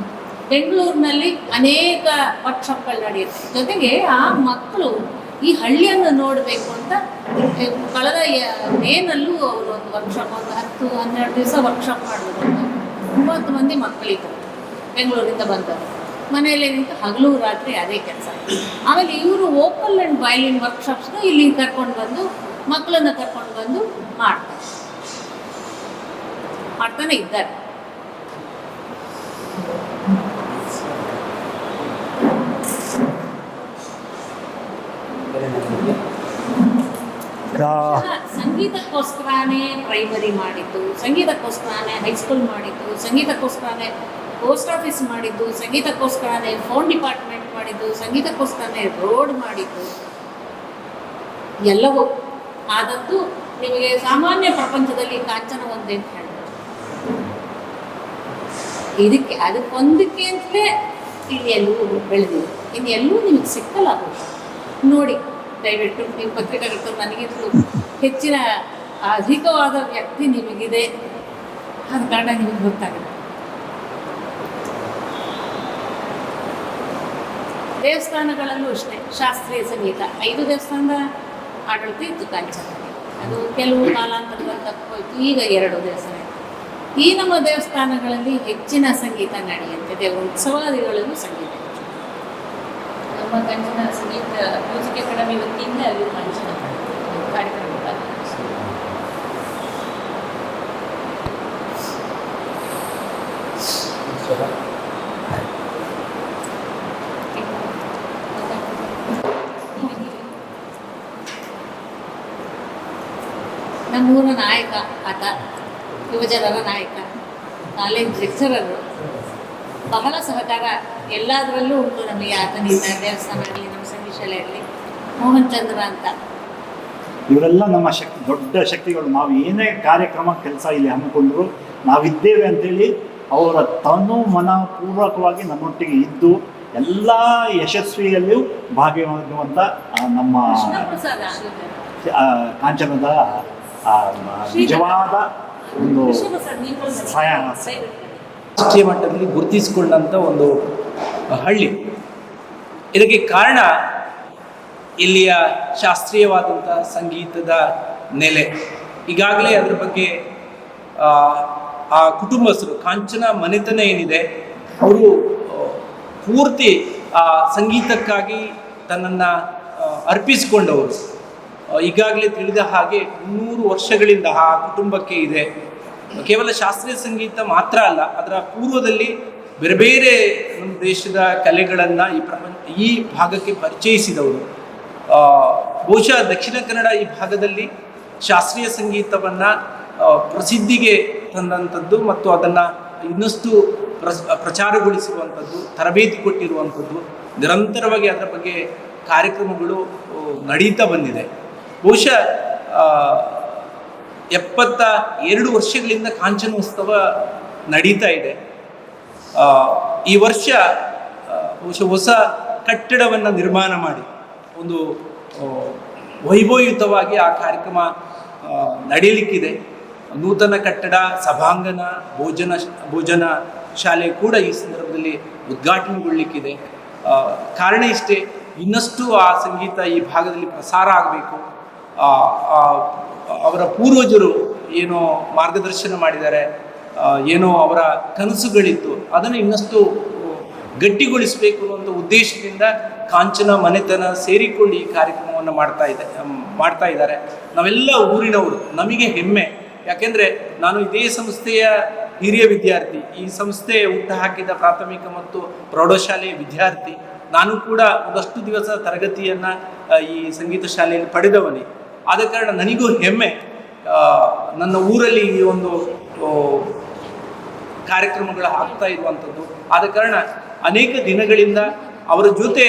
ಬೆಂಗಳೂರಿನಲ್ಲಿ, ಅನೇಕ ವರ್ಕ್ಶಾಪ್ಗಳು ನಡೆಯುತ್ತೆ. ಜೊತೆಗೆ ಆ ಮಕ್ಕಳು ಈ ಹಳ್ಳಿಯನ್ನು ನೋಡಬೇಕು ಅಂತ ಕಳೆದ ಮೇನಲ್ಲೂ ಅವರು ಒಂದು ವರ್ಕ್ಶಾಪ್, ಒಂದು 10-12 ದಿವಸ ವರ್ಕ್ಶಾಪ್ ಮಾಡಿದ್ರು. 30 ಮಂದಿ ಮಕ್ಕಳಿದ್ದರು ಬೆಂಗಳೂರಿಂದ ಬಂದವರು. ಮನೆಯಲ್ಲಿ ನಿಂತು ಹಗಲು ರಾತ್ರಿ ಅದೇ ಕೆಲಸ. ಆಮೇಲೆ ಇವರು ವೋಕಲ್ ಆ್ಯಂಡ್ ವಯಲಿನ್ ವರ್ಕ್ಶಾಪ್ಸ್ನ ಇಲ್ಲಿ ಕರ್ಕೊಂಡು ಬಂದು ಮಕ್ಕಳನ್ನು ಕರ್ಕೊಂಡು ಬಂದು ಮಾಡ್ತಾನೆ ಇದ್ದಾರೆ. ಸಂಗೀತಕ್ಕೋಸ್ಕರನೇ ಪ್ರೈಮರಿ ಮಾಡಿದ್ದು, ಸಂಗೀತಕ್ಕೋಸ್ಕರನೇ ಹೈಸ್ಕೂಲ್ ಮಾಡಿದ್ದು, ಸಂಗೀತಕ್ಕೋಸ್ಕರನೇ ಪೋಸ್ಟ್ ಆಫೀಸ್ ಮಾಡಿದ್ದು, ಸಂಗೀತಕ್ಕೋಸ್ಕರನೇ ಫೋನ್ ಡಿಪಾರ್ಟ್ಮೆಂಟ್ ಮಾಡಿದ್ದು, ಸಂಗೀತಕ್ಕೋಸ್ಕರನೇ ರೋಡ್ ಮಾಡಿದ್ದು, ಎಲ್ಲವೂ ಆದದ್ದು ನಿಮಗೆ ಸಾಮಾನ್ಯ ಪ್ರಪಂಚದಲ್ಲಿ ಕಾಂಚನ ಒಂದೇ ಅಂತ ಹೇಳ್ಬೋದು. ಅದಕ್ಕೊಂದಕ್ಕೆ ಅಂತಲೇ ಇಲ್ಲಿ ಎಲ್ಲೂ ಬೆಳೆದಿದೆ. ಇನ್ನು ಎಲ್ಲೂ ನಿಮಗೆ ಸಿಕ್ಕಲ್ಲ. ನೋಡಿ, ದಯವಿಟ್ಟು ನೀವು ಪತ್ರಿಕಾಗರ್ತರು ನನಗಿಂತಲೂ ಹೆಚ್ಚಿನ ಅಧಿಕವಾದ ವ್ಯಕ್ತಿ ನಿಮಗಿದೆ, ಆದ ಕಾರಣ ನಿಮಗೆ ಗೊತ್ತಾಗುತ್ತೆ. ದೇವಸ್ಥಾನಗಳಲ್ಲೂ ಅಷ್ಟೇ ಶಾಸ್ತ್ರೀಯ ಸಂಗೀತ 5 ದೇವಸ್ಥಾನದ ಆಡಳಿತ ಇತ್ತು ಕಾಂಚನದಲ್ಲಿ. ಅದು ಕೆಲವು ಕಾಲಾಂತರದಲ್ಲಿ ತಪ್ಪೋಯ್ತು, ಈಗ 2 ದೇವಸ್ಥಾನ ಇದೆ. ಈ ನಮ್ಮ ದೇವಸ್ಥಾನಗಳಲ್ಲಿ ಹೆಚ್ಚಿನ ಸಂಗೀತ ನಡೆಯುತ್ತೆ. ದೇವರ ಉತ್ಸವಾದಿಗಳಲ್ಲೂ ಸಂಗೀತ ಹೆಚ್ಚು. ನಮ್ಮ ಕಂಚಿನ ಸಂಗೀತ ಮ್ಯೂಸಿಕ್ ಅಕಾಡೆಮಿ ವತಿಯಿಂದ ಅಲ್ಲಿ ಕಂಚಿನ ಕಾರ್ಯಕ್ರಮ ನಮ್ಮೂರ ನಾಯಕ ಆತ, ಯುವಜನರ ನಾಯಕ, ಕಾಲೇಜ್ ಲೆಕ್ಚರರು. ಬಹಳ ಸಹಕಾರ ಎಲ್ಲದರಲ್ಲೂ ಉಂಟು ನಮಗೆ ಆತನಿಂದ. ದೇವಸ್ಥಾನ ಆಗಲಿ, ನಮ್ಮ ಸಂಗೀತ ಶಾಲೆ ಆಗಲಿ. ಮೋಹನ್ ಚಂದ್ರ ಅಂತ ಇವರೆಲ್ಲ ನಮ್ಮ ದೊಡ್ಡ ಶಕ್ತಿಗಳು. ನಾವು ಏನೇ ಕಾರ್ಯಕ್ರಮ ಕೆಲಸ ಇಲ್ಲಿ ಹಮ್ಮಿಕೊಂಡ್ರು ನಾವಿದ್ದೇವೆ ಅಂತೇಳಿ ಅವರ ತನು ಮನ ಪೂರ್ವಕವಾಗಿ ನಮ್ಮೊಟ್ಟಿಗೆ ಇದ್ದು ಎಲ್ಲ ಯಶಸ್ವಿಯಲ್ಲಿಯೂ ಭಾಗಿಯಾಗುವಂಥ ನಮ್ಮ ಕೃಷ್ಣಪ್ರಸಾದ ಕಾಂಚನದ ನಿಜವಾದ ಒಂದು ಸಹಾಯ. ರಾಷ್ಟ್ರೀಯ ಮಟ್ಟದಲ್ಲಿ ಗುರುತಿಸಿಕೊಂಡಂಥ ಒಂದು ಹಳ್ಳಿ. ಇದಕ್ಕೆ ಕಾರಣ ಇಲ್ಲಿಯ ಶಾಸ್ತ್ರೀಯವಾದಂಥ ಸಂಗೀತದ ನೆಲೆ. ಈಗಾಗಲೇ ಅದರ ಬಗ್ಗೆ ಆ ಕುಟುಂಬಸ್ಥರು, ಕಾಂಚನ ಮನೆತನ ಏನಿದೆ, ಅವರು ಪೂರ್ತಿ ಆ ಸಂಗೀತಕ್ಕಾಗಿ ತನ್ನನ್ನು ಅರ್ಪಿಸಿಕೊಂಡವರು. ಈಗಾಗಲೇ ತಿಳಿದ ಹಾಗೆ 300 ವರ್ಷಗಳಿಂದ ಆ ಕುಟುಂಬಕ್ಕೆ ಇದೆ. ಕೇವಲ ಶಾಸ್ತ್ರೀಯ ಸಂಗೀತ ಮಾತ್ರ ಅಲ್ಲ, ಅದರ ಪೂರ್ವದಲ್ಲಿ ಬೇರೆ ಬೇರೆ ನಮ್ಮ ದೇಶದ ಕಲೆಗಳನ್ನು ಈ ಭಾಗಕ್ಕೆ ಪರಿಚಯಿಸಿದವರು. ಬಹುಶಃ ದಕ್ಷಿಣ ಕನ್ನಡ ಈ ಭಾಗದಲ್ಲಿ ಶಾಸ್ತ್ರೀಯ ಸಂಗೀತವನ್ನು ಪ್ರಸಿದ್ಧಿಗೆ ತಂದಂಥದ್ದು ಮತ್ತು ಅದನ್ನು ಇನ್ನಷ್ಟು ಪ್ರಚಾರಗೊಳಿಸಿರುವಂಥದ್ದು, ತರಬೇತಿ ಕೊಟ್ಟಿರುವಂಥದ್ದು, ನಿರಂತರವಾಗಿ ಅದರ ಬಗ್ಗೆ ಕಾರ್ಯಕ್ರಮಗಳು ನಡೀತಾ ಬಂದಿದೆ. ಬಹುಶಃ 72 ವರ್ಷಗಳಿಂದ ಕಾಂಚನೋತ್ಸವ ನಡೀತಾ ಇದೆ. ಈ ವರ್ಷ ಬಹುಶಃ ಹೊಸ ಕಟ್ಟಡವನ್ನು ನಿರ್ಮಾಣ ಮಾಡಿ ಒಂದು ವೈಭವಯುತವಾಗಿ ಆ ಕಾರ್ಯಕ್ರಮ ನಡೆಯಲಿಕ್ಕಿದೆ. ನೂತನ ಕಟ್ಟಡ, ಸಭಾಂಗಣ, ಭೋಜನ ಶಾಲೆ ಕೂಡ ಈ ಸಂದರ್ಭದಲ್ಲಿ ಉದ್ಘಾಟನೆಗೊಳ್ಳಲಿಕ್ಕಿದೆ. ಕಾರಣ ಇಷ್ಟೇ, ಇನ್ನಷ್ಟು ಆ ಸಂಗೀತ ಈ ಭಾಗದಲ್ಲಿ ಪ್ರಸಾರ ಆಗಬೇಕು. ಅವರ ಪೂರ್ವಜರು ಏನೋ ಮಾರ್ಗದರ್ಶನ ಮಾಡಿದ್ದಾರೆ, ಏನೋ ಅವರ ಕನಸುಗಳಿತ್ತು, ಅದನ್ನು ಇನ್ನಷ್ಟು ಗಟ್ಟಿಗೊಳಿಸಬೇಕು ಅನ್ನುವಂಥ ಉದ್ದೇಶದಿಂದ ಕಾಂಚನ ಮನೆತನ ಸೇರಿಕೊಂಡು ಈ ಕಾರ್ಯಕ್ರಮವನ್ನು ಮಾಡ್ತಾ ಇದ್ದಾರೆ. ನಾವೆಲ್ಲ ಊರಿನವರು, ನಮಗೆ ಹೆಮ್ಮೆ. ಯಾಕೆಂದರೆ ನಾನು ಇದೇ ಸಂಸ್ಥೆಯ ಹಿರಿಯ ವಿದ್ಯಾರ್ಥಿ, ಈ ಸಂಸ್ಥೆ ಹುಟ್ಟುಹಾಕಿದ ಪ್ರಾಥಮಿಕ ಮತ್ತು ಪ್ರೌಢಶಾಲೆಯ ವಿದ್ಯಾರ್ಥಿ. ನಾನು ಕೂಡ ಒಂದಷ್ಟು ದಿವಸ ತರಗತಿಯನ್ನು ಈ ಸಂಗೀತ ಶಾಲೆಯಲ್ಲಿ ಪಡೆದವನೇ. ಆದ ಕಾರಣ ನನಗೂ ಹೆಮ್ಮೆ, ನನ್ನ ಊರಲ್ಲಿ ಈ ಒಂದು ಕಾರ್ಯಕ್ರಮಗಳು ಆಗ್ತಾ ಇರುವಂಥದ್ದು. ಆದ ಕಾರಣ ಅನೇಕ ದಿನಗಳಿಂದ ಅವರ ಜೊತೆ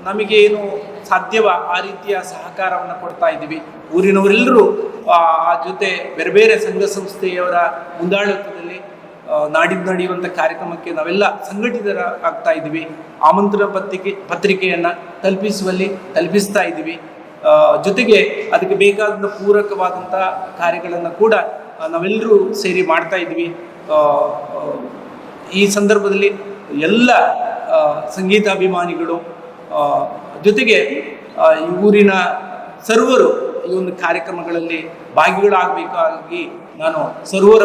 ನಮಗೆ ಏನು ಸಾಧ್ಯವ ಆ ರೀತಿಯ ಸಹಕಾರವನ್ನು ಕೊಡ್ತಾ ಇದ್ದೀವಿ. ಊರಿನವರೆಲ್ಲರೂ ಆ ಜೊತೆ ಬೇರೆ ಬೇರೆ ಸಂಘ ಸಂಸ್ಥೆಯವರ ಮುಂದಾಳತ್ವದಲ್ಲಿ ನಾಡಿದ್ದು ನಡೆಯುವಂಥ ಕಾರ್ಯಕ್ರಮಕ್ಕೆ ನಾವೆಲ್ಲ ಸಂಘಟಿತರಾಗ್ತಾ ಇದ್ದೀವಿ. ಆಮಂತ್ರಣ ಪತ್ರಿಕೆಯನ್ನು ತಲುಪಿಸ್ತಾ ಇದ್ದೀವಿ. ಜೊತೆಗೆ ಅದಕ್ಕೆ ಬೇಕಾದಂಥ ಪೂರಕವಾದಂಥ ಕಾರ್ಯಗಳನ್ನು ಕೂಡ ನಾವೆಲ್ಲರೂ ಸೇರಿ ಮಾಡ್ತಾ ಇದ್ದೀವಿ. ಈ ಸಂದರ್ಭದಲ್ಲಿ ಎಲ್ಲ ಸಂಗೀತಾಭಿಮಾನಿಗಳು ಜೊತೆಗೆ ಈ ಊರಿನ ಸರ್ವರು ಈ ಒಂದು ಕಾರ್ಯಕ್ರಮಗಳಲ್ಲಿ ಭಾಗಿಗಳಾಗಬೇಕಾಗಿ ನಾನು ಸರ್ವರ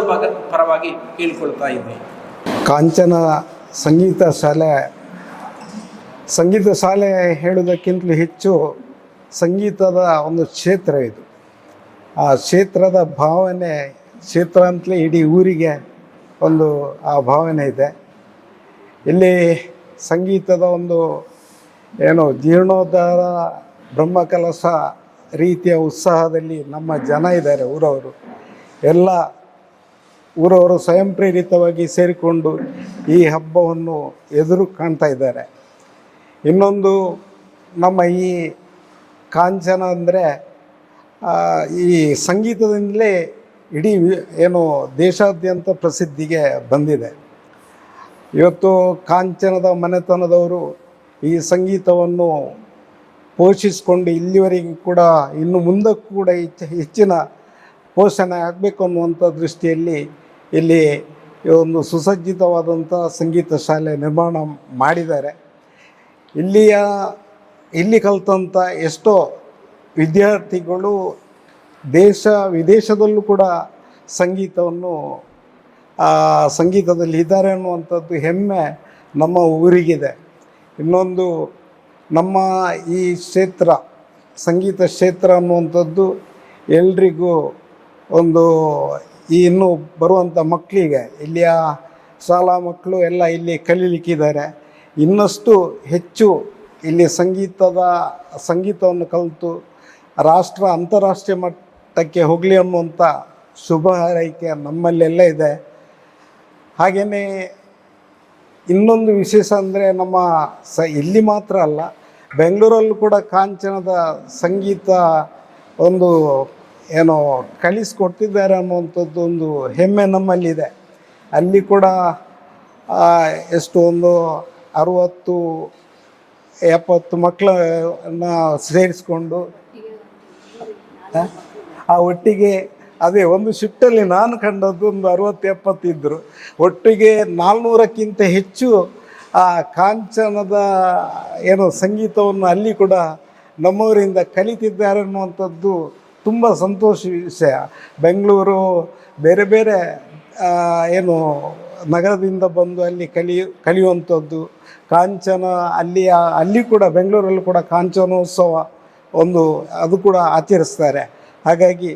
ಪರವಾಗಿ ಕೇಳಿಕೊಳ್ತಾ ಇದ್ದೀನಿ. ಕಾಂಚನ ಸಂಗೀತ ಶಾಲೆ ಹೇಳುವುದಕ್ಕಿಂತಲೂ ಹೆಚ್ಚು ಸಂಗೀತದ ಒಂದು ಕ್ಷೇತ್ರ ಇದು. ಆ ಕ್ಷೇತ್ರದ ಭಾವನೆ, ಕ್ಷೇತ್ರ ಅಂತಲೇ ಇಡೀ ಊರಿಗೆ ಒಂದು ಆ ಭಾವನೆ ಇದೆ. ಇಲ್ಲಿ ಸಂಗೀತದ ಒಂದು ಜೀರ್ಣೋದ್ಧಾರ, ಬ್ರಹ್ಮಕಲಶ ರೀತಿಯ ಉತ್ಸಾಹದಲ್ಲಿ ನಮ್ಮ ಜನ ಇದ್ದಾರೆ. ಎಲ್ಲ ಊರವರು ಸ್ವಯಂ ಪ್ರೇರಿತವಾಗಿ ಸೇರಿಕೊಂಡು ಈ ಹಬ್ಬವನ್ನು ಎದುರು ಕಾಣ್ತಾ ಇದ್ದಾರೆ. ಇನ್ನೊಂದು, ನಮ್ಮ ಈ ಕಾಂಚನ ಅಂದರೆ ಈ ಸಂಗೀತದಿಂದಲೇ ಇಡೀ ದೇಶಾದ್ಯಂತ ಪ್ರಸಿದ್ಧಿಗೆ ಬಂದಿದೆ. ಇವತ್ತು ಕಾಂಚನದ ಮನೆತನದವರು ಈ ಸಂಗೀತವನ್ನು ಪೋಷಿಸಿಕೊಂಡು ಇಲ್ಲಿವರೆಗೂ ಕೂಡ ಇನ್ನು ಮುಂದಕ್ಕೂ ಕೂಡ ಹೆಚ್ಚಿನ ಪೋಷಣೆ ಆಗಬೇಕು ಅನ್ನುವಂಥ ದೃಷ್ಟಿಯಲ್ಲಿ ಇಲ್ಲಿ ಒಂದು ಸುಸಜ್ಜಿತವಾದಂಥ ಸಂಗೀತ ಶಾಲೆ ನಿರ್ಮಾಣ ಮಾಡಿದ್ದಾರೆ. ಇಲ್ಲಿ ಕಲಿತಂಥ ಎಷ್ಟೋ ವಿದ್ಯಾರ್ಥಿಗಳು ದೇಶ ವಿದೇಶದಲ್ಲೂ ಕೂಡ ಸಂಗೀತದಲ್ಲಿ ಇದ್ದಾರೆ ಅನ್ನುವಂಥದ್ದು ಹೆಮ್ಮೆ ನಮ್ಮ ಊರಿಗಿದೆ. ಇನ್ನೊಂದು, ನಮ್ಮ ಈ ಕ್ಷೇತ್ರ, ಸಂಗೀತ ಕ್ಷೇತ್ರ ಅನ್ನುವಂಥದ್ದು ಎಲ್ರಿಗೂ ಒಂದು ಇನ್ನು ಬರುವಂಥ ಮಕ್ಕಳಿಗೆ, ಇಲ್ಲಿಯ ಶಾಲಾ ಮಕ್ಕಳು ಎಲ್ಲ ಇಲ್ಲಿ ಕಲೀಲಿಕ್ಕಿದ್ದಾರೆ. ಇನ್ನಷ್ಟು ಹೆಚ್ಚು ಇಲ್ಲಿ ಸಂಗೀತವನ್ನು ಕಲಿತು ಅಂತಾರಾಷ್ಟ್ರೀಯ ಮಟ್ಟಕ್ಕೆ ಹೋಗಲಿ ಅನ್ನುವಂಥ ಶುಭ ಹಾರೈಕೆ ನಮ್ಮಲ್ಲೆಲ್ಲ ಇದೆ. ಹಾಗೆಯೇ ಇನ್ನೊಂದು ವಿಶೇಷ ಅಂದರೆ ನಮ್ಮ ಇಲ್ಲಿ ಮಾತ್ರ ಅಲ್ಲ, ಬೆಂಗಳೂರಲ್ಲೂ ಕೂಡ ಕಾಂಚನದ ಸಂಗೀತ ಒಂದು ಕಲಿಸ್ಕೊಟ್ಟಿದ್ದಾರೆ ಅನ್ನುವಂಥದ್ದು ಒಂದು ಹೆಮ್ಮೆ ನಮ್ಮಲ್ಲಿದೆ. ಅಲ್ಲಿ ಕೂಡ ಒಂದು 60-70 ಮಕ್ಕಳನ್ನ ಸೇರಿಸ್ಕೊಂಡು ಒಟ್ಟಿಗೆ ಅದೇ ಒಂದು ಶಿಫ್ಟಲ್ಲಿ ನಾನು ಕಂಡದ್ದು ಒಂದು 60-70 ಇದ್ದರು. ಒಟ್ಟಿಗೆ 400ಕ್ಕಿಂತ ಹೆಚ್ಚು ಆ ಕಾಂಚನದ ಸಂಗೀತವನ್ನು ಅಲ್ಲಿ ಕೂಡ ನಮ್ಮವರಿಂದ ಕಲಿತಿದ್ದಾರೆ ಅನ್ನುವಂಥದ್ದು ತುಂಬ ಸಂತೋಷ ವಿಷಯ. ಬೆಂಗಳೂರು ಬೇರೆ ಬೇರೆ ನಗರದಿಂದ ಬಂದು ಅಲ್ಲಿ ಕಲಿಯುವಂಥದ್ದು, ಕಾಂಚನ ಅಲ್ಲಿ ಕೂಡ ಬೆಂಗಳೂರಲ್ಲೂ ಕೂಡ ಕಾಂಚನೋತ್ಸವ ಅದು ಕೂಡ ಆಚರಿಸ್ತಾರೆ. ಹಾಗಾಗಿ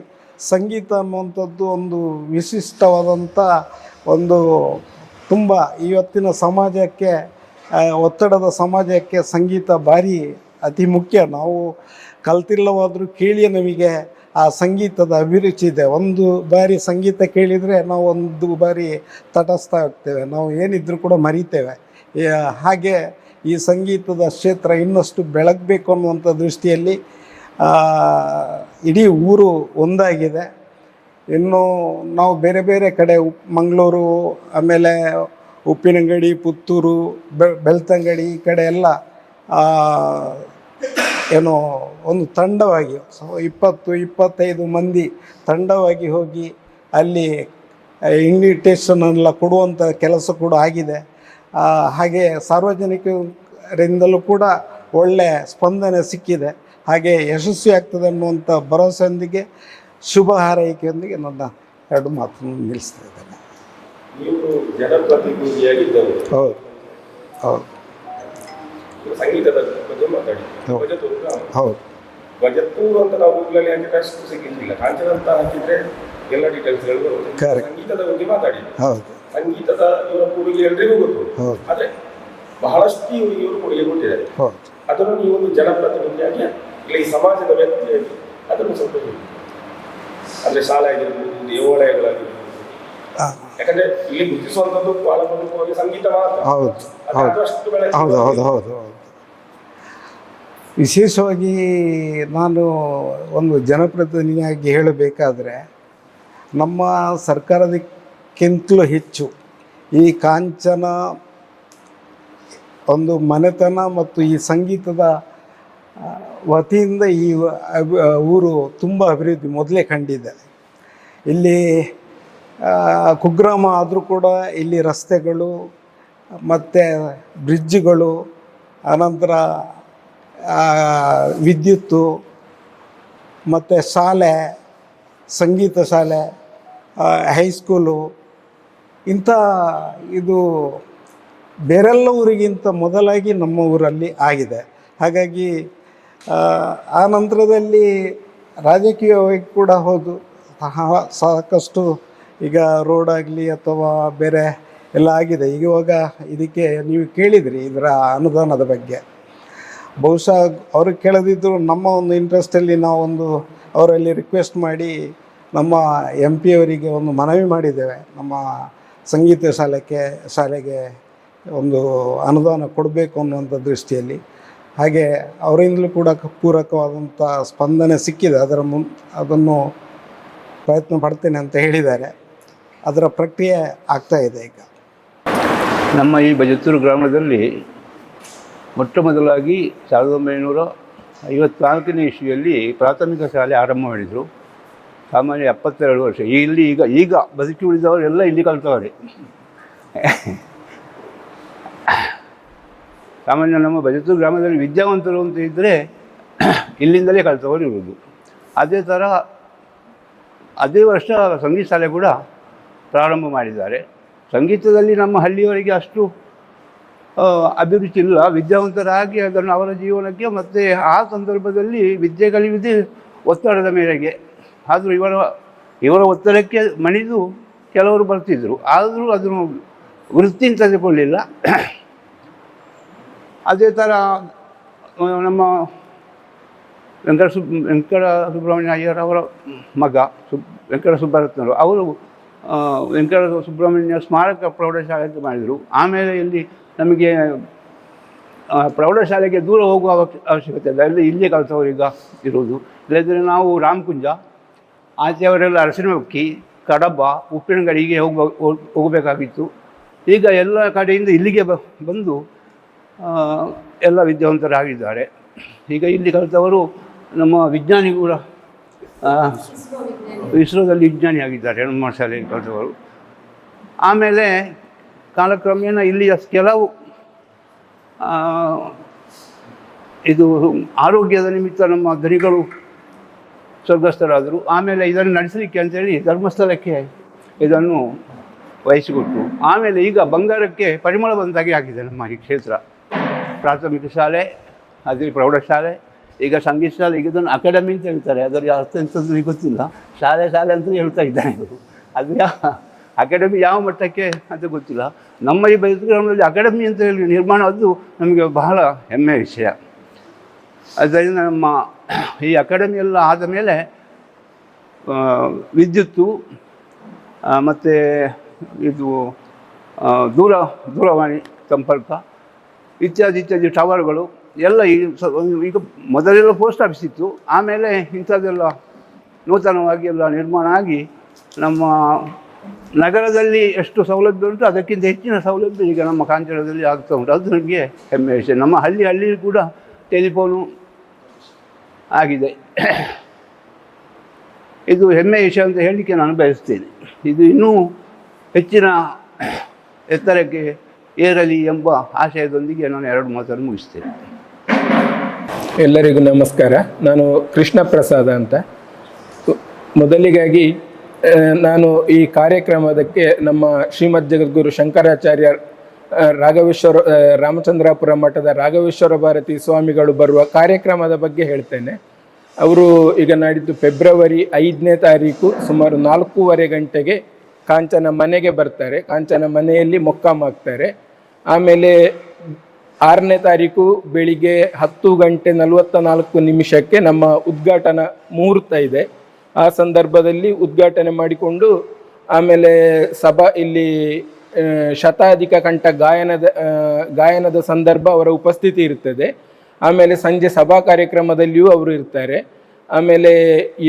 ಸಂಗೀತ ಅನ್ನುವಂಥದ್ದು ಒಂದು ವಿಶಿಷ್ಟವಾದಂಥ ತುಂಬ ಇವತ್ತಿನ ಸಮಾಜಕ್ಕೆ, ಒತ್ತಡದ ಸಮಾಜಕ್ಕೆ ಸಂಗೀತ ಭಾರಿ ಅತಿ ಮುಖ್ಯ. ನಾವು ಕಲ್ತಿಲ್ಲವಾದರೂ ಕೇಳಿ ನಮಗೆ ಆ ಸಂಗೀತದ ಅಭಿರುಚಿ ಇದೆ. ಒಂದು ಬಾರಿ ಸಂಗೀತ ಕೇಳಿದರೆ ನಾವು ಒಂದು ಬಾರಿ ತಟಸ್ಥ ಆಗ್ತೇವೆ, ನಾವು ಏನಿದ್ರೂ ಕೂಡ ಮರಿತೇವೆ. ಹಾಗೆ ಈ ಸಂಗೀತದ ಕ್ಷೇತ್ರ ಇನ್ನಷ್ಟು ಬೆಳಗಬೇಕು ಅನ್ನುವಂಥ ದೃಷ್ಟಿಯಲ್ಲಿ ಇಡೀ ಊರು ಒಂದಾಗಿದೆ. ಇನ್ನು ನಾವು ಬೇರೆ ಬೇರೆ ಕಡೆ ಮಂಗಳೂರು, ಆಮೇಲೆ ಉಪ್ಪಿನಂಗಡಿ, ಪುತ್ತೂರು, ಬೆಳ್ತಂಗಡಿ ಈ ಕಡೆ ಎಲ್ಲ ಒಂದು ತಂಡವಾಗಿ 20-25 ಮಂದಿ ತಂಡವಾಗಿ ಹೋಗಿ ಅಲ್ಲಿ ಇನ್ವಿಟೇಷನ್ ಎಲ್ಲ ಕೊಡುವಂಥ ಕೆಲಸ ಕೂಡ ಆಗಿದೆ. ಹಾಗೆ ಸಾರ್ವಜನಿಕರಿಂದಲೂ ಕೂಡ ಒಳ್ಳೆಯ ಸ್ಪಂದನೆ ಸಿಕ್ಕಿದೆ. ಹಾಗೆ ಯಶಸ್ವಿ ಆಗ್ತದೆ ಅನ್ನುವಂಥ ಭರವಸೆಯೊಂದಿಗೆ, ಶುಭ ಹಾರೈಕೆಯೊಂದಿಗೆ ನನ್ನ 2 ಮಾತನ್ನು ನಿಲ್ಲಿಸ್ತಾ ಇದ್ದೇನೆ. ನೀವು ಜನಪ್ರತಿನಿಧಿಯಾಗಿದ್ದವರು. ಹೌದು ಹೌದು ಸಂಗೀತದ ಬಗ್ಗೆ ಮಾತಾಡಿ. ಹೌದು ವಜತ್ತೂರು ಅಂತ ನಾವು ಗೂಗಲಲ್ಲಿ ಹಾಕಿದ್ರೆ ಅಷ್ಟು ಸಿಗ್ಲಿಕ್ಕಿಲ್ಲ. ಕಾಂಚನ ಅಂತ ಹಾಕಿದ್ರೆ ಎಲ್ಲ ಡೀಟೇಲ್ಸ್ಗಳು ಬರುತ್ತೆ. ಸಂಗೀತದ ಬಗ್ಗೆ ಮಾತಾಡಿ. ಹೌದು, ಸಂಗೀತದ ಇವರ ಕೊಡುಗೆ ಎಲ್ರಿಗೂ ಗೊತ್ತು. ಆದ್ರೆ ಬಹಳಷ್ಟು ಇವರು ಕೊಡುಗೆ ಕೊಟ್ಟಿದ್ದಾರೆ. ಅದನ್ನು ನೀವು ಒಂದು ಜನಪ್ರತಿನಿಧಿಯಾಗಿ ಇಲ್ಲ ಈ ಸಮಾಜದ ವ್ಯಕ್ತಿಯಾಗಿ ಅದನ್ನು ಸ್ವಲ್ಪ ಅಂದ್ರೆ ಶಾಲೆ ಆಗಿರ್ಬೋದು, ದೇವಾಲಯಗಳಾಗಿರ್ಬೋದು, ಯಾಕಂದ್ರೆ ಇಲ್ಲಿ ಗುರುತಿಸುವಂಥದ್ದು ಬಹಳ ಪ್ರಮುಖವಾಗಿ ಸಂಗೀತ ಮಾತ್ರ. ಹೌದು. ವಿಶೇಷವಾಗಿ ನಾನು ಒಂದು ಜನಪ್ರತಿನಿಧಿಯಾಗಿ ಹೇಳಬೇಕಾದ್ರೆ, ನಮ್ಮ ಸರ್ಕಾರದಕ್ಕಿಂತಲೂ ಹೆಚ್ಚು ಈ ಕಾಂಚನ ಒಂದು ಮನೆತನ ಮತ್ತು ಈ ಸಂಗೀತದ ವತಿಯಿಂದ ಈ ಊರು ತುಂಬ ಅಭಿವೃದ್ಧಿ ಮೊದಲೇ ಕಂಡಿದೆ. ಇಲ್ಲಿ ಕುಗ್ರಾಮ ಆದರೂ ಕೂಡ ಇಲ್ಲಿ ರಸ್ತೆಗಳು ಮತ್ತು ಬ್ರಿಡ್ಜ್ಗಳು, ಅನಂತರ ವಿದ್ಯುತ್ತು ಮತ್ತು ಶಾಲೆ, ಸಂಗೀತ ಶಾಲೆ, ಹೈಸ್ಕೂಲು, ಇದು ಬೇರೆಲ್ಲ ಊರಿಗಿಂತ ಮೊದಲಾಗಿ ನಮ್ಮ ಊರಲ್ಲಿ ಆಗಿದೆ. ಹಾಗಾಗಿ ಆ ನಂತರದಲ್ಲಿ ರಾಜಕೀಯವಾಗಿ ಕೂಡ ಹೌದು, ಸಾಕಷ್ಟು ಈಗ ರೋಡ್ ಆಗಲಿ ಅಥವಾ ಬೇರೆ ಎಲ್ಲ ಆಗಿದೆ. ಇವಾಗ ಇದಕ್ಕೆ ನೀವು ಕೇಳಿದ್ರಿ ಇದರ ಅನುದಾನದ ಬಗ್ಗೆ. ಬಹುಶಃ ಅವ್ರಿಗೆ ಕೇಳದಿದ್ದರೂ ನಮ್ಮ ಒಂದು ಇಂಟ್ರೆಸ್ಟಲ್ಲಿ ನಾವೊಂದು ಅವರಲ್ಲಿ ರಿಕ್ವೆಸ್ಟ್ ಮಾಡಿ ನಮ್ಮ MP ಅವರಿಗೆ ಒಂದು ಮನವಿ ಮಾಡಿದ್ದೇವೆ, ನಮ್ಮ ಸಂಗೀತ ಶಾಲೆಗೆ ಒಂದು ಅನುದಾನ ಕೊಡಬೇಕು ಅನ್ನುವಂಥ ದೃಷ್ಟಿಯಲ್ಲಿ. ಹಾಗೆ ಅವರಿಂದಲೂ ಕೂಡ ಪೂರಕವಾದಂಥ ಸ್ಪಂದನೆ ಸಿಕ್ಕಿದೆ. ಅದನ್ನು ಪ್ರಯತ್ನ ಪಡ್ತೇನೆ ಅಂತ ಹೇಳಿದ್ದಾರೆ. ಅದರ ಪ್ರಕ್ರಿಯೆ ಆಗ್ತಾಯಿದೆ. ಈಗ ನಮ್ಮ ಈ ಬಜತ್ತೂರು ಗ್ರಾಮದಲ್ಲಿ ಮೊಟ್ಟ ಮೊದಲಾಗಿ 1954ನೇ ಇಸ್ವಿಯಲ್ಲಿ ಪ್ರಾಥಮಿಕ ಶಾಲೆ ಆರಂಭ ಮಾಡಿದರು. ಸಾಮಾನ್ಯ 72 ವರ್ಷ. ಈಗ ಬದುಕಿ ಉಳಿದವರೆಲ್ಲ ಇಲ್ಲಿ ಕಲ್ತವ್ರೆ. ಸಾಮಾನ್ಯ ನಮ್ಮ ಬಜೆತೂರು ಗ್ರಾಮದಲ್ಲಿ ವಿದ್ಯಾವಂತರು ಅಂತ ಇದ್ದರೆ ಇಲ್ಲಿಂದಲೇ ಕಲಿತವರು ಇರುವುದು. ಅದೇ ಥರ ಅದೇ ವರ್ಷ ಸಂಗೀತ ಶಾಲೆ ಕೂಡ ಪ್ರಾರಂಭ ಮಾಡಿದ್ದಾರೆ. ಸಂಗೀತದಲ್ಲಿ ನಮ್ಮ ಹಳ್ಳಿಯವರಿಗೆ ಅಷ್ಟು ಅಭಿರುಚಿ ಇಲ್ಲ. ವಿದ್ಯಾವಂತರಾಗಿ ಅದನ್ನು ಅವರ ಜೀವನಕ್ಕೆ ಮತ್ತು ಆ ಸಂದರ್ಭದಲ್ಲಿ ವಿದ್ಯೆ ಕಲಿಯುವುದೇ ಒತ್ತಡದ ಮೇರೆಗೆ. ಆದರೂ ಇವರ ಒತ್ತಡಕ್ಕೆ ಮಣಿದು ಕೆಲವರು ಬರ್ತಿದ್ದರು. ಆದರೂ ಅದನ್ನು ವೃತ್ತಿ ತೆಗೆದುಕೊಳ್ಳಿಲ್ಲ. ಅದೇ ಥರ ನಮ್ಮ ವೆಂಕಟ ಸುಬ್ರಹ್ಮಣ್ಯ ಅಯ್ಯರ್ ಅವರ ಮಗ ವೆಂಕಟ ಸುಬ್ಬರತ್ನರು ಅವರು ವೆಂಕಟ ಸುಬ್ರಹ್ಮಣ್ಯ ಸ್ಮಾರಕ ಪ್ರೌಢಶಾಲೆ ಅಂತ ಮಾಡಿದರು. ಆಮೇಲೆ ಇಲ್ಲಿ ನಮಗೆ ಪ್ರೌಢಶಾಲೆಗೆ ದೂರ ಹೋಗುವ ಅವಶ್ಯಕತೆ ಇಲ್ಲ, ಅಲ್ಲಿ ಇಲ್ಲೇ ಕಲಿತವರೀಗ ಇರುವುದು. ಇಲ್ಲದ್ರೆ ನಾವು ರಾಮಕುಂಜ ಆಚೆಯವರೆಲ್ಲ ಅರಸಿನಮಕ್ಕಿ, ಕಡಬ, ಉಪ್ಪಿನಗಡಿ ಹೀಗೆ ಹೋಗಬೇಕಾಗಿತ್ತು. ಈಗ ಎಲ್ಲ ಕಡೆಯಿಂದ ಇಲ್ಲಿಗೆ ಬಂದು ಎಲ್ಲ ವಿದ್ಯಾವಂತರಾಗಿದ್ದಾರೆ. ಈಗ ಇಲ್ಲಿ ಕಲಿತವರು ನಮ್ಮ ವಿಜ್ಞಾನಿ ಕೂಡ ಇಸ್ರೋದಲ್ಲಿ ವಿಜ್ಞಾನಿ ಆಗಿದ್ದಾರೆ ನಮ್ಮ ಶಾಲೆಯಲ್ಲಿ ಕಲಿತವರು. ಆಮೇಲೆ ಕಾಲಕ್ರಮೇಣ ಇಲ್ಲಿ ಕೆಲವು ಇದು ಆರೋಗ್ಯದ ನಿಮಿತ್ತ ನಮ್ಮ ಧನಿಗಳು ಸ್ವರ್ಗಸ್ಥರಾದರು. ಆಮೇಲೆ ಇದನ್ನು ನಡೆಸಲಿಕ್ಕೆ ಅಂತೇಳಿ ಧರ್ಮಸ್ಥಳಕ್ಕೆ ಇದನ್ನು ವಹಿಸಿಕೊಟ್ಟು ಆಮೇಲೆ ಈಗ ಬಂಗಾರಕ್ಕೆ ಪರಿಮಳ ಬಂದಾಗೆ ಆಗಿದೆ ನಮ್ಮ ಈ ಕ್ಷೇತ್ರ. ಪ್ರಾಥಮಿಕ ಶಾಲೆ, ಅದೇ ಪ್ರೌಢಶಾಲೆ, ಈಗ ಸಂಗೀತ ಶಾಲೆ, ಈಗ ಇದನ್ನು ಅಕಾಡೆಮಿ ಅಂತ ಹೇಳ್ತಾರೆ. ಅದರ ಅರ್ಥ ಎಂಥದ್ದು ಗೊತ್ತಿಲ್ಲ. ಶಾಲೆ ಅಂತಲೇ ಹೇಳ್ತಾ ಇದ್ದಾರೆ ಇವರು. ಅದು ಅಕಾಡೆಮಿ ಯಾವ ಮಟ್ಟಕ್ಕೆ ಅಂತ ಗೊತ್ತಿಲ್ಲ. ನಮ್ಮ ಈ ಬೈತು ಗ್ರಾಮದಲ್ಲಿ ಅಕಾಡೆಮಿ ಅಂತ ಹೇಳಿ ನಿರ್ಮಾಣ ಅದು ನಮಗೆ ಬಹಳ ಹೆಮ್ಮೆಯ ವಿಷಯ. ಅದರಿಂದ ನಮ್ಮ ಈ ಅಕಾಡೆಮಿ ಎಲ್ಲ ಆದ ಮೇಲೆ ವಿದ್ಯುತ್ತು ಮತ್ತು ಇದು ದೂರವಾಣಿ ಸಂಪರ್ಕ ಇತ್ಯಾದಿ ಟವರ್ಗಳು ಎಲ್ಲ ಈಗ ಮೊದಲೆಲ್ಲ ಪೋಸ್ಟ್ ಆಫೀಸ್ ಇತ್ತು. ಆಮೇಲೆ ಇಂಥದ್ದೆಲ್ಲ ನೂತನವಾಗಿ ಎಲ್ಲ ನಿರ್ಮಾಣ ಆಗಿ ನಮ್ಮ ನಗರದಲ್ಲಿ ಎಷ್ಟು ಸೌಲಭ್ಯ ಉಂಟು ಅದಕ್ಕಿಂತ ಹೆಚ್ಚಿನ ಸೌಲಭ್ಯ ಈಗ ನಮ್ಮ ಕಾಂಚನದಲ್ಲಿ ಆಗ್ತಾ ಉಂಟು. ಅದು ನನಗೆ ಹೆಮ್ಮೆ ವಿಷಯ. ನಮ್ಮ ಹಳ್ಳಿ ಕೂಡ ಟೆಲಿಫೋನು ಆಗಿದೆ. ಇದು ಹೆಮ್ಮೆಯ ವಿಷಯ ಅಂತ ಹೇಳಲಿಕ್ಕೆ ನಾನು ಬಯಸ್ತೇನೆ. ಇದು ಇನ್ನೂ ಹೆಚ್ಚಿನ ಎತ್ತರಕ್ಕೆ ಏರಲಿ ಎಂಬ ಆಶಯದೊಂದಿಗೆ ನಾನು 2 ಮಾತನ್ನು ಮುಗಿಸ್ತೇನೆ. ಎಲ್ಲರಿಗೂ ನಮಸ್ಕಾರ. ನಾನು ಕೃಷ್ಣ ಪ್ರಸಾದ ಅಂತ. ಮೊದಲಿಗಾಗಿ ನಾನು ಈ ಕಾರ್ಯಕ್ರಮದಕ್ಕೆ ನಮ್ಮ ಶ್ರೀಮದ್ ಜಗದ್ಗುರು ಶಂಕರಾಚಾರ್ಯ ರಾಮಚಂದ್ರಾಪುರ ಮಠದ ರಾಘವೇಶ್ವರ ಭಾರತಿ ಸ್ವಾಮಿಗಳು ಬರುವ ಕಾರ್ಯಕ್ರಮದ ಬಗ್ಗೆ ಹೇಳ್ತೇನೆ. ಅವರು ಈಗ ನಾಡಿದ್ದು ಫೆಬ್ರವರಿ 5ನೇ ತಾರೀಕು ಸುಮಾರು 4:15 ಗಂಟೆಗೆ ಕಾಂಚನ ಮನೆಗೆ ಬರ್ತಾರೆ. ಕಾಂಚನ ಮನೆಯಲ್ಲಿ ಮೊಕ್ಕಾಮಾಗ್ತಾರೆ. ಆಮೇಲೆ 6ನೇ ತಾರೀಕು ಬೆಳಿಗ್ಗೆ 10:44 ನಮ್ಮ ಉದ್ಘಾಟನಾ ಮುಹೂರ್ತ ಇದೆ. ಆ ಸಂದರ್ಭದಲ್ಲಿ ಉದ್ಘಾಟನೆ ಮಾಡಿಕೊಂಡು ಆಮೇಲೆ ಇಲ್ಲಿ ಶತಾಧಿಕ ಕಂಠ ಗಾಯನದ ಸಂದರ್ಭ ಅವರ ಉಪಸ್ಥಿತಿ ಇರ್ತದೆ. ಆಮೇಲೆ ಸಂಜೆ ಸಭಾ ಕಾರ್ಯಕ್ರಮದಲ್ಲಿಯೂ ಅವರು ಇರ್ತಾರೆ. ಆಮೇಲೆ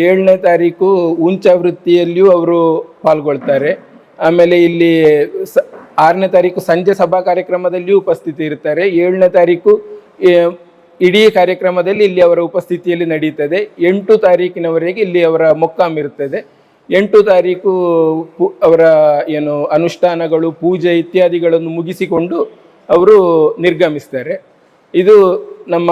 7ನೇ ತಾರೀಕು ಉಂಚಾವೃತ್ತಿಯಲ್ಲಿಯೂ ಅವರು ಪಾಲ್ಗೊಳ್ತಾರೆ. ಆಮೇಲೆ ಇಲ್ಲಿ 6ನೇ ತಾರೀಕು ಸಂಜೆ ಸಭಾ ಕಾರ್ಯಕ್ರಮದಲ್ಲಿಯೂ ಉಪಸ್ಥಿತಿ ಇರ್ತಾರೆ. 7ನೇ ತಾರೀಕು ಇಡೀ ಕಾರ್ಯಕ್ರಮದಲ್ಲಿ ಇಲ್ಲಿ ಅವರ ಉಪಸ್ಥಿತಿಯಲ್ಲಿ ನಡೀತದೆ. 8 ತಾರೀಕಿನವರೆಗೆ ಇಲ್ಲಿ ಅವರ ಮೊಕ್ಕಾಂ ಇರ್ತದೆ. 8 ತಾರೀಕು ಅವರ ಅನುಷ್ಠಾನಗಳು, ಪೂಜೆ ಇತ್ಯಾದಿಗಳನ್ನು ಮುಗಿಸಿಕೊಂಡು ಅವರು ನಿರ್ಗಮಿಸ್ತಾರೆ. ಇದು ನಮ್ಮ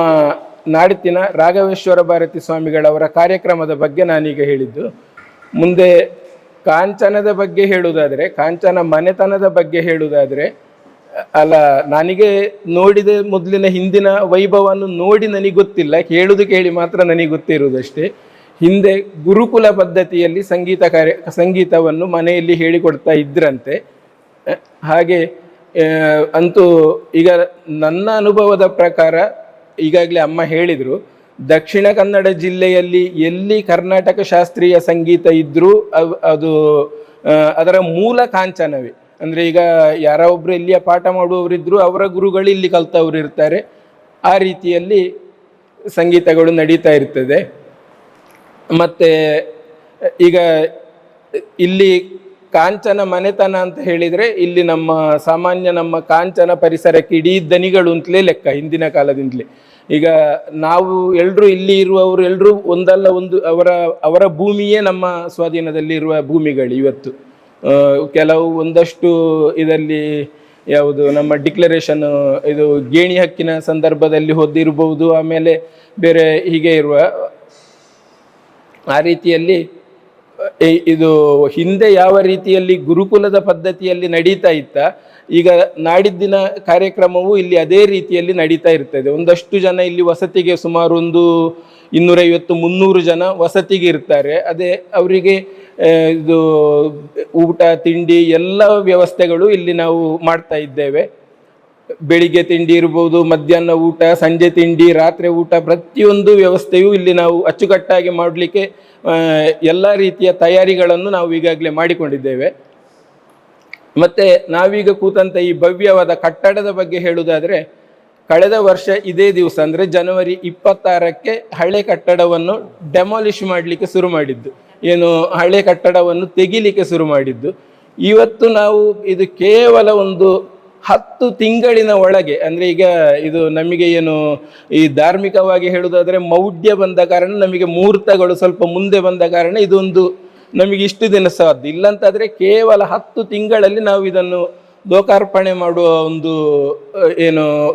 ನಾಡಿನ ರಾಘವೇಶ್ವರ ಭಾರತಿ ಸ್ವಾಮಿಗಳವರ ಕಾರ್ಯಕ್ರಮದ ಬಗ್ಗೆ ನಾನೀಗ ಹೇಳಿದ್ದು. ಮುಂದೆ ಕಾಂಚನದ ಬಗ್ಗೆ ಹೇಳುವುದಾದರೆ, ಕಾಂಚನ ಮನೆತನದ ಬಗ್ಗೆ ಹೇಳುವುದಾದರೆ, ನನಗೆ ನೋಡಿದ ಮೊದಲಿನ ಹಿಂದಿನ ವೈಭವವನ್ನು ನೋಡಿ ನನಗೆ ಗೊತ್ತಿಲ್ಲ, ಕೇಳಿ ಮಾತ್ರ ನನಗೆ ಗೊತ್ತಿರುವುದಷ್ಟೇ. ಹಿಂದೆ ಗುರುಕುಲ ಪದ್ಧತಿಯಲ್ಲಿ ಸಂಗೀತವನ್ನು ಮನೆಯಲ್ಲಿ ಹೇಳಿಕೊಡ್ತಾ ಇದ್ರಂತೆ. ಹಾಗೆ ಅಂತೂ ಈಗ ನನ್ನ ಅನುಭವದ ಪ್ರಕಾರ, ಈಗಾಗಲೇ ಅಮ್ಮ ಹೇಳಿದರು, ದಕ್ಷಿಣ ಕನ್ನಡ ಜಿಲ್ಲೆಯಲ್ಲಿ ಎಲ್ಲಿ ಕರ್ನಾಟಕ ಶಾಸ್ತ್ರೀಯ ಸಂಗೀತ ಇದ್ದರೂ ಅದು ಅದರ ಮೂಲ ಕಾಂಚನವೇ. ಅಂದರೆ ಈಗ ಯಾರೋ ಒಬ್ಬರು ಇಲ್ಲಿಯ ಪಾಠ ಮಾಡುವವರಿದ್ದರೂ ಅವರ ಗುರುಗಳು ಇಲ್ಲಿ ಕಲ್ತವರು ಇರ್ತಾರೆ. ಆ ರೀತಿಯಲ್ಲಿ ಸಂಗೀತಗಳು ನಡೀತಾ ಇರ್ತದೆ. ಮತ್ತು ಈಗ ಇಲ್ಲಿ ಕಾಂಚನ ಮನೆತನ ಅಂತ ಹೇಳಿದರೆ, ಇಲ್ಲಿ ನಮ್ಮ ಕಾಂಚನ ಪರಿಸರಕ್ಕೆ ಇಡೀ ದನಿಗಳು ಅಂತಲೇ ಲೆಕ್ಕ, ಹಿಂದಿನ ಕಾಲದಿಂದಲೇ. ಈಗ ನಾವು ಎಲ್ಲರೂ ಇಲ್ಲಿ ಇರುವವರು ಎಲ್ಲರೂ ಒಂದಲ್ಲ ಒಂದು ಅವರ ಭೂಮಿಯೇ ನಮ್ಮ ಸ್ವಾಧೀನದಲ್ಲಿ ಇರುವ ಭೂಮಿಗಳು. ಇವತ್ತು ಕೆಲವು ಒಂದಷ್ಟು ಇದರಲ್ಲಿ ಯಾವುದು ನಮ್ಮ ಡಿಕ್ಲರೇಷನ್ ಇದು ಗೇಣಿ ಹಕ್ಕಿನ ಸಂದರ್ಭದಲ್ಲಿ ಹೊಂದಿರಬಹುದು, ಆಮೇಲೆ ಬೇರೆ ಹೀಗೆ ಇರುವ ಆ ರೀತಿಯಲ್ಲಿ ಇದು ಹಿಂದೆ ಯಾವ ರೀತಿಯಲ್ಲಿ ಗುರುಕುಲದ ಪದ್ಧತಿಯಲ್ಲಿ ನಡೀತಾ ಇತ್ತ, ಈಗ ನಾಡಿದ್ದಿನ ಕಾರ್ಯಕ್ರಮವು ಇಲ್ಲಿ ಅದೇ ರೀತಿಯಲ್ಲಿ ನಡೀತಾ ಇರ್ತದೆ. ಒಂದಷ್ಟು ಜನ ಇಲ್ಲಿ ವಸತಿಗೆ ಸುಮಾರು ಒಂದು 250-300 ಜನ ವಸತಿಗೆ ಇರ್ತಾರೆ. ಅದೇ ಅವರಿಗೆ ಇದು ಊಟ ತಿಂಡಿ ಎಲ್ಲ ವ್ಯವಸ್ಥೆಗಳು ಇಲ್ಲಿ ನಾವು ಮಾಡ್ತಾ ಇದ್ದೇವೆ. ಬೆಳಿಗ್ಗೆ ತಿಂಡಿ ಇರ್ಬೋದು, ಮಧ್ಯಾಹ್ನ ಊಟ, ಸಂಜೆ ತಿಂಡಿ, ರಾತ್ರಿ ಊಟ, ಪ್ರತಿಯೊಂದು ವ್ಯವಸ್ಥೆಯು ಇಲ್ಲಿ ನಾವು ಅಚ್ಚುಕಟ್ಟಾಗಿ ಮಾಡಲಿಕ್ಕೆ ಎಲ್ಲ ರೀತಿಯ ತಯಾರಿಗಳನ್ನು ನಾವು ಈಗಾಗಲೇ ಮಾಡಿಕೊಂಡಿದ್ದೇವೆ. ಮತ್ತು ನಾವೀಗ ಕೂತಂಥ ಈ ಭವ್ಯವಾದ ಕಟ್ಟಡದ ಬಗ್ಗೆ ಹೇಳುವುದಾದರೆ, ಕಳೆದ ವರ್ಷ ಇದೇ ದಿವಸ ಅಂದರೆ ಜನವರಿ 26ಕ್ಕೆ ಹಳೆ ಕಟ್ಟಡವನ್ನು ಡೆಮಾಲಿಷ್ ಮಾಡಲಿಕ್ಕೆ ಶುರು ಮಾಡಿದ್ದು, ಏನು ಹಳೆ ಕಟ್ಟಡವನ್ನು ತೆಗಿಲಿಕ್ಕೆ ಶುರು ಮಾಡಿದ್ದು. ಇವತ್ತು ನಾವು ಇದು ಕೇವಲ ಒಂದು 10 ತಿಂಗಳಿನ ಒಳಗೆ, ಅಂದರೆ ಈಗ ಇದು ನಮಗೆ ಏನು ಈ ಧಾರ್ಮಿಕವಾಗಿ ಹೇಳುವುದಾದರೆ ಮೌಢ್ಯ ಬಂದ ಕಾರಣ, ನಮಗೆ ಮುಹೂರ್ತಗಳು ಸ್ವಲ್ಪ ಮುಂದೆ ಬಂದ ಕಾರಣ ಇದೊಂದು ನಮಗೆ ಇಷ್ಟು ದಿನ ಸಾಧ್ಯ. ಇಲ್ಲಂತಾದರೆ ಕೇವಲ 10 ತಿಂಗಳಲ್ಲಿ ನಾವು ಇದನ್ನು ಲೋಕಾರ್ಪಣೆ ಮಾಡುವ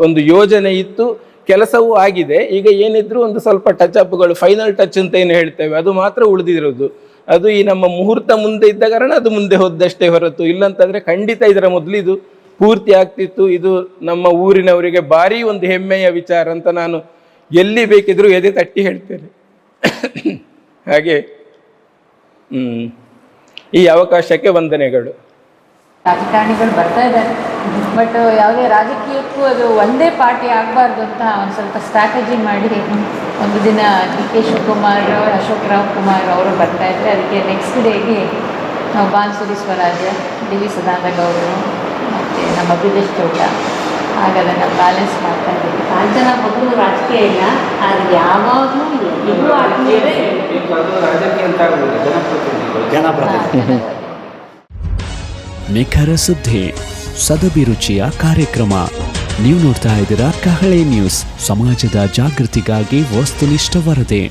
ಒಂದು ಯೋಜನೆ ಇತ್ತು. ಕೆಲಸವೂ ಆಗಿದೆ. ಈಗ ಏನಿದ್ರು ಒಂದು ಸ್ವಲ್ಪ ಟಚ್ ಅಪ್ಗಳು, ಫೈನಲ್ ಟಚ್ ಅಂತ ಏನು ಹೇಳ್ತೇವೆ, ಅದು ಮಾತ್ರ ಉಳಿದಿರೋದು. ಅದು ಈ ನಮ್ಮ ಮುಹೂರ್ತ ಮುಂದೆ ಇದ್ದ ಕಾರಣ ಅದು ಮುಂದೆ ಹೋದಷ್ಟೇ ಹೊರತು, ಇಲ್ಲಂತಂದರೆ ಖಂಡಿತ ಇದರ ಮೊದಲು ಇದು ಪೂರ್ತಿ ಆಗ್ತಿತ್ತು. ಇದು ನಮ್ಮ ಊರಿನವರಿಗೆ ಭಾರಿ ಒಂದು ಹೆಮ್ಮೆಯ ವಿಚಾರ ಅಂತ ನಾನು ಎಲ್ಲಿ ಬೇಕಿದ್ರೂ ಎದೆ ತಟ್ಟಿ ಹೇಳ್ತೇನೆ. ಹಾಗೆ ಈ ಅವಕಾಶಕ್ಕೆ ವಂದನೆಗಳು. ರಾಜಕಾರಣಿಗಳು ಬರ್ತಾ ಇದ್ದಾರೆ, ಬಟ್ ಯಾವುದೇ ರಾಜಕೀಯಕ್ಕೂ ಅದು ಒಂದೇ ಪಾರ್ಟಿ ಆಗಬಾರ್ದು ಅಂತ ಒಂದು ಸ್ವಲ್ಪ ಸ್ಟ್ರಾಟಜಿ ಮಾಡಿ ಒಂದು ದಿನ DK ಶಿವಕುಮಾರ್, ಅಶೋಕ್ ರಾವ್ ಕುಮಾರ್ ಅವರು ಬರ್ತಾ ಇದ್ದಾರೆ. ಅದಕ್ಕೆ ನೆಕ್ಸ್ಟ್ ಡೇಗೆ ನಾವು ಬಾನ್ಸುರಿ ಸ್ವರಾಜ್ಯ, DV ಸದಾನಂದ ಗೌಡರು ಮತ್ತು ನಮ್ಮ ಬ್ರಿಜೇಶ್ ಚೌಟ ಆಗ ಅದನ್ನು ಬ್ಯಾಲೆನ್ಸ್ ಮಾಡ್ತಾ ಇದ್ದೀವಿ. ಕಾಂಚನ ಮೊದಲು ರಾಜಕೀಯ ಇಲ್ಲ, ಆದರೆ ಯಾವಾಗಲೂ ಇಬ್ಬರು ಆತ್ಮೀಯರೇ ಜನಪ್ರತಿನಿಧಿ. ನಿಖರ ಸುದ್ದಿ, ಸದಭಿರುಚಿಯ ಕಾರ್ಯಕ್ರಮ. ನೀವು ನೋಡ್ತಾ ಇದ್ದೀರಾ ಕಹಳೆ ನ್ಯೂಸ್, ಸಮಾಜದ ಜಾಗೃತಿಗಾಗಿ ವಸ್ತುನಿಷ್ಠ ವರದಿ.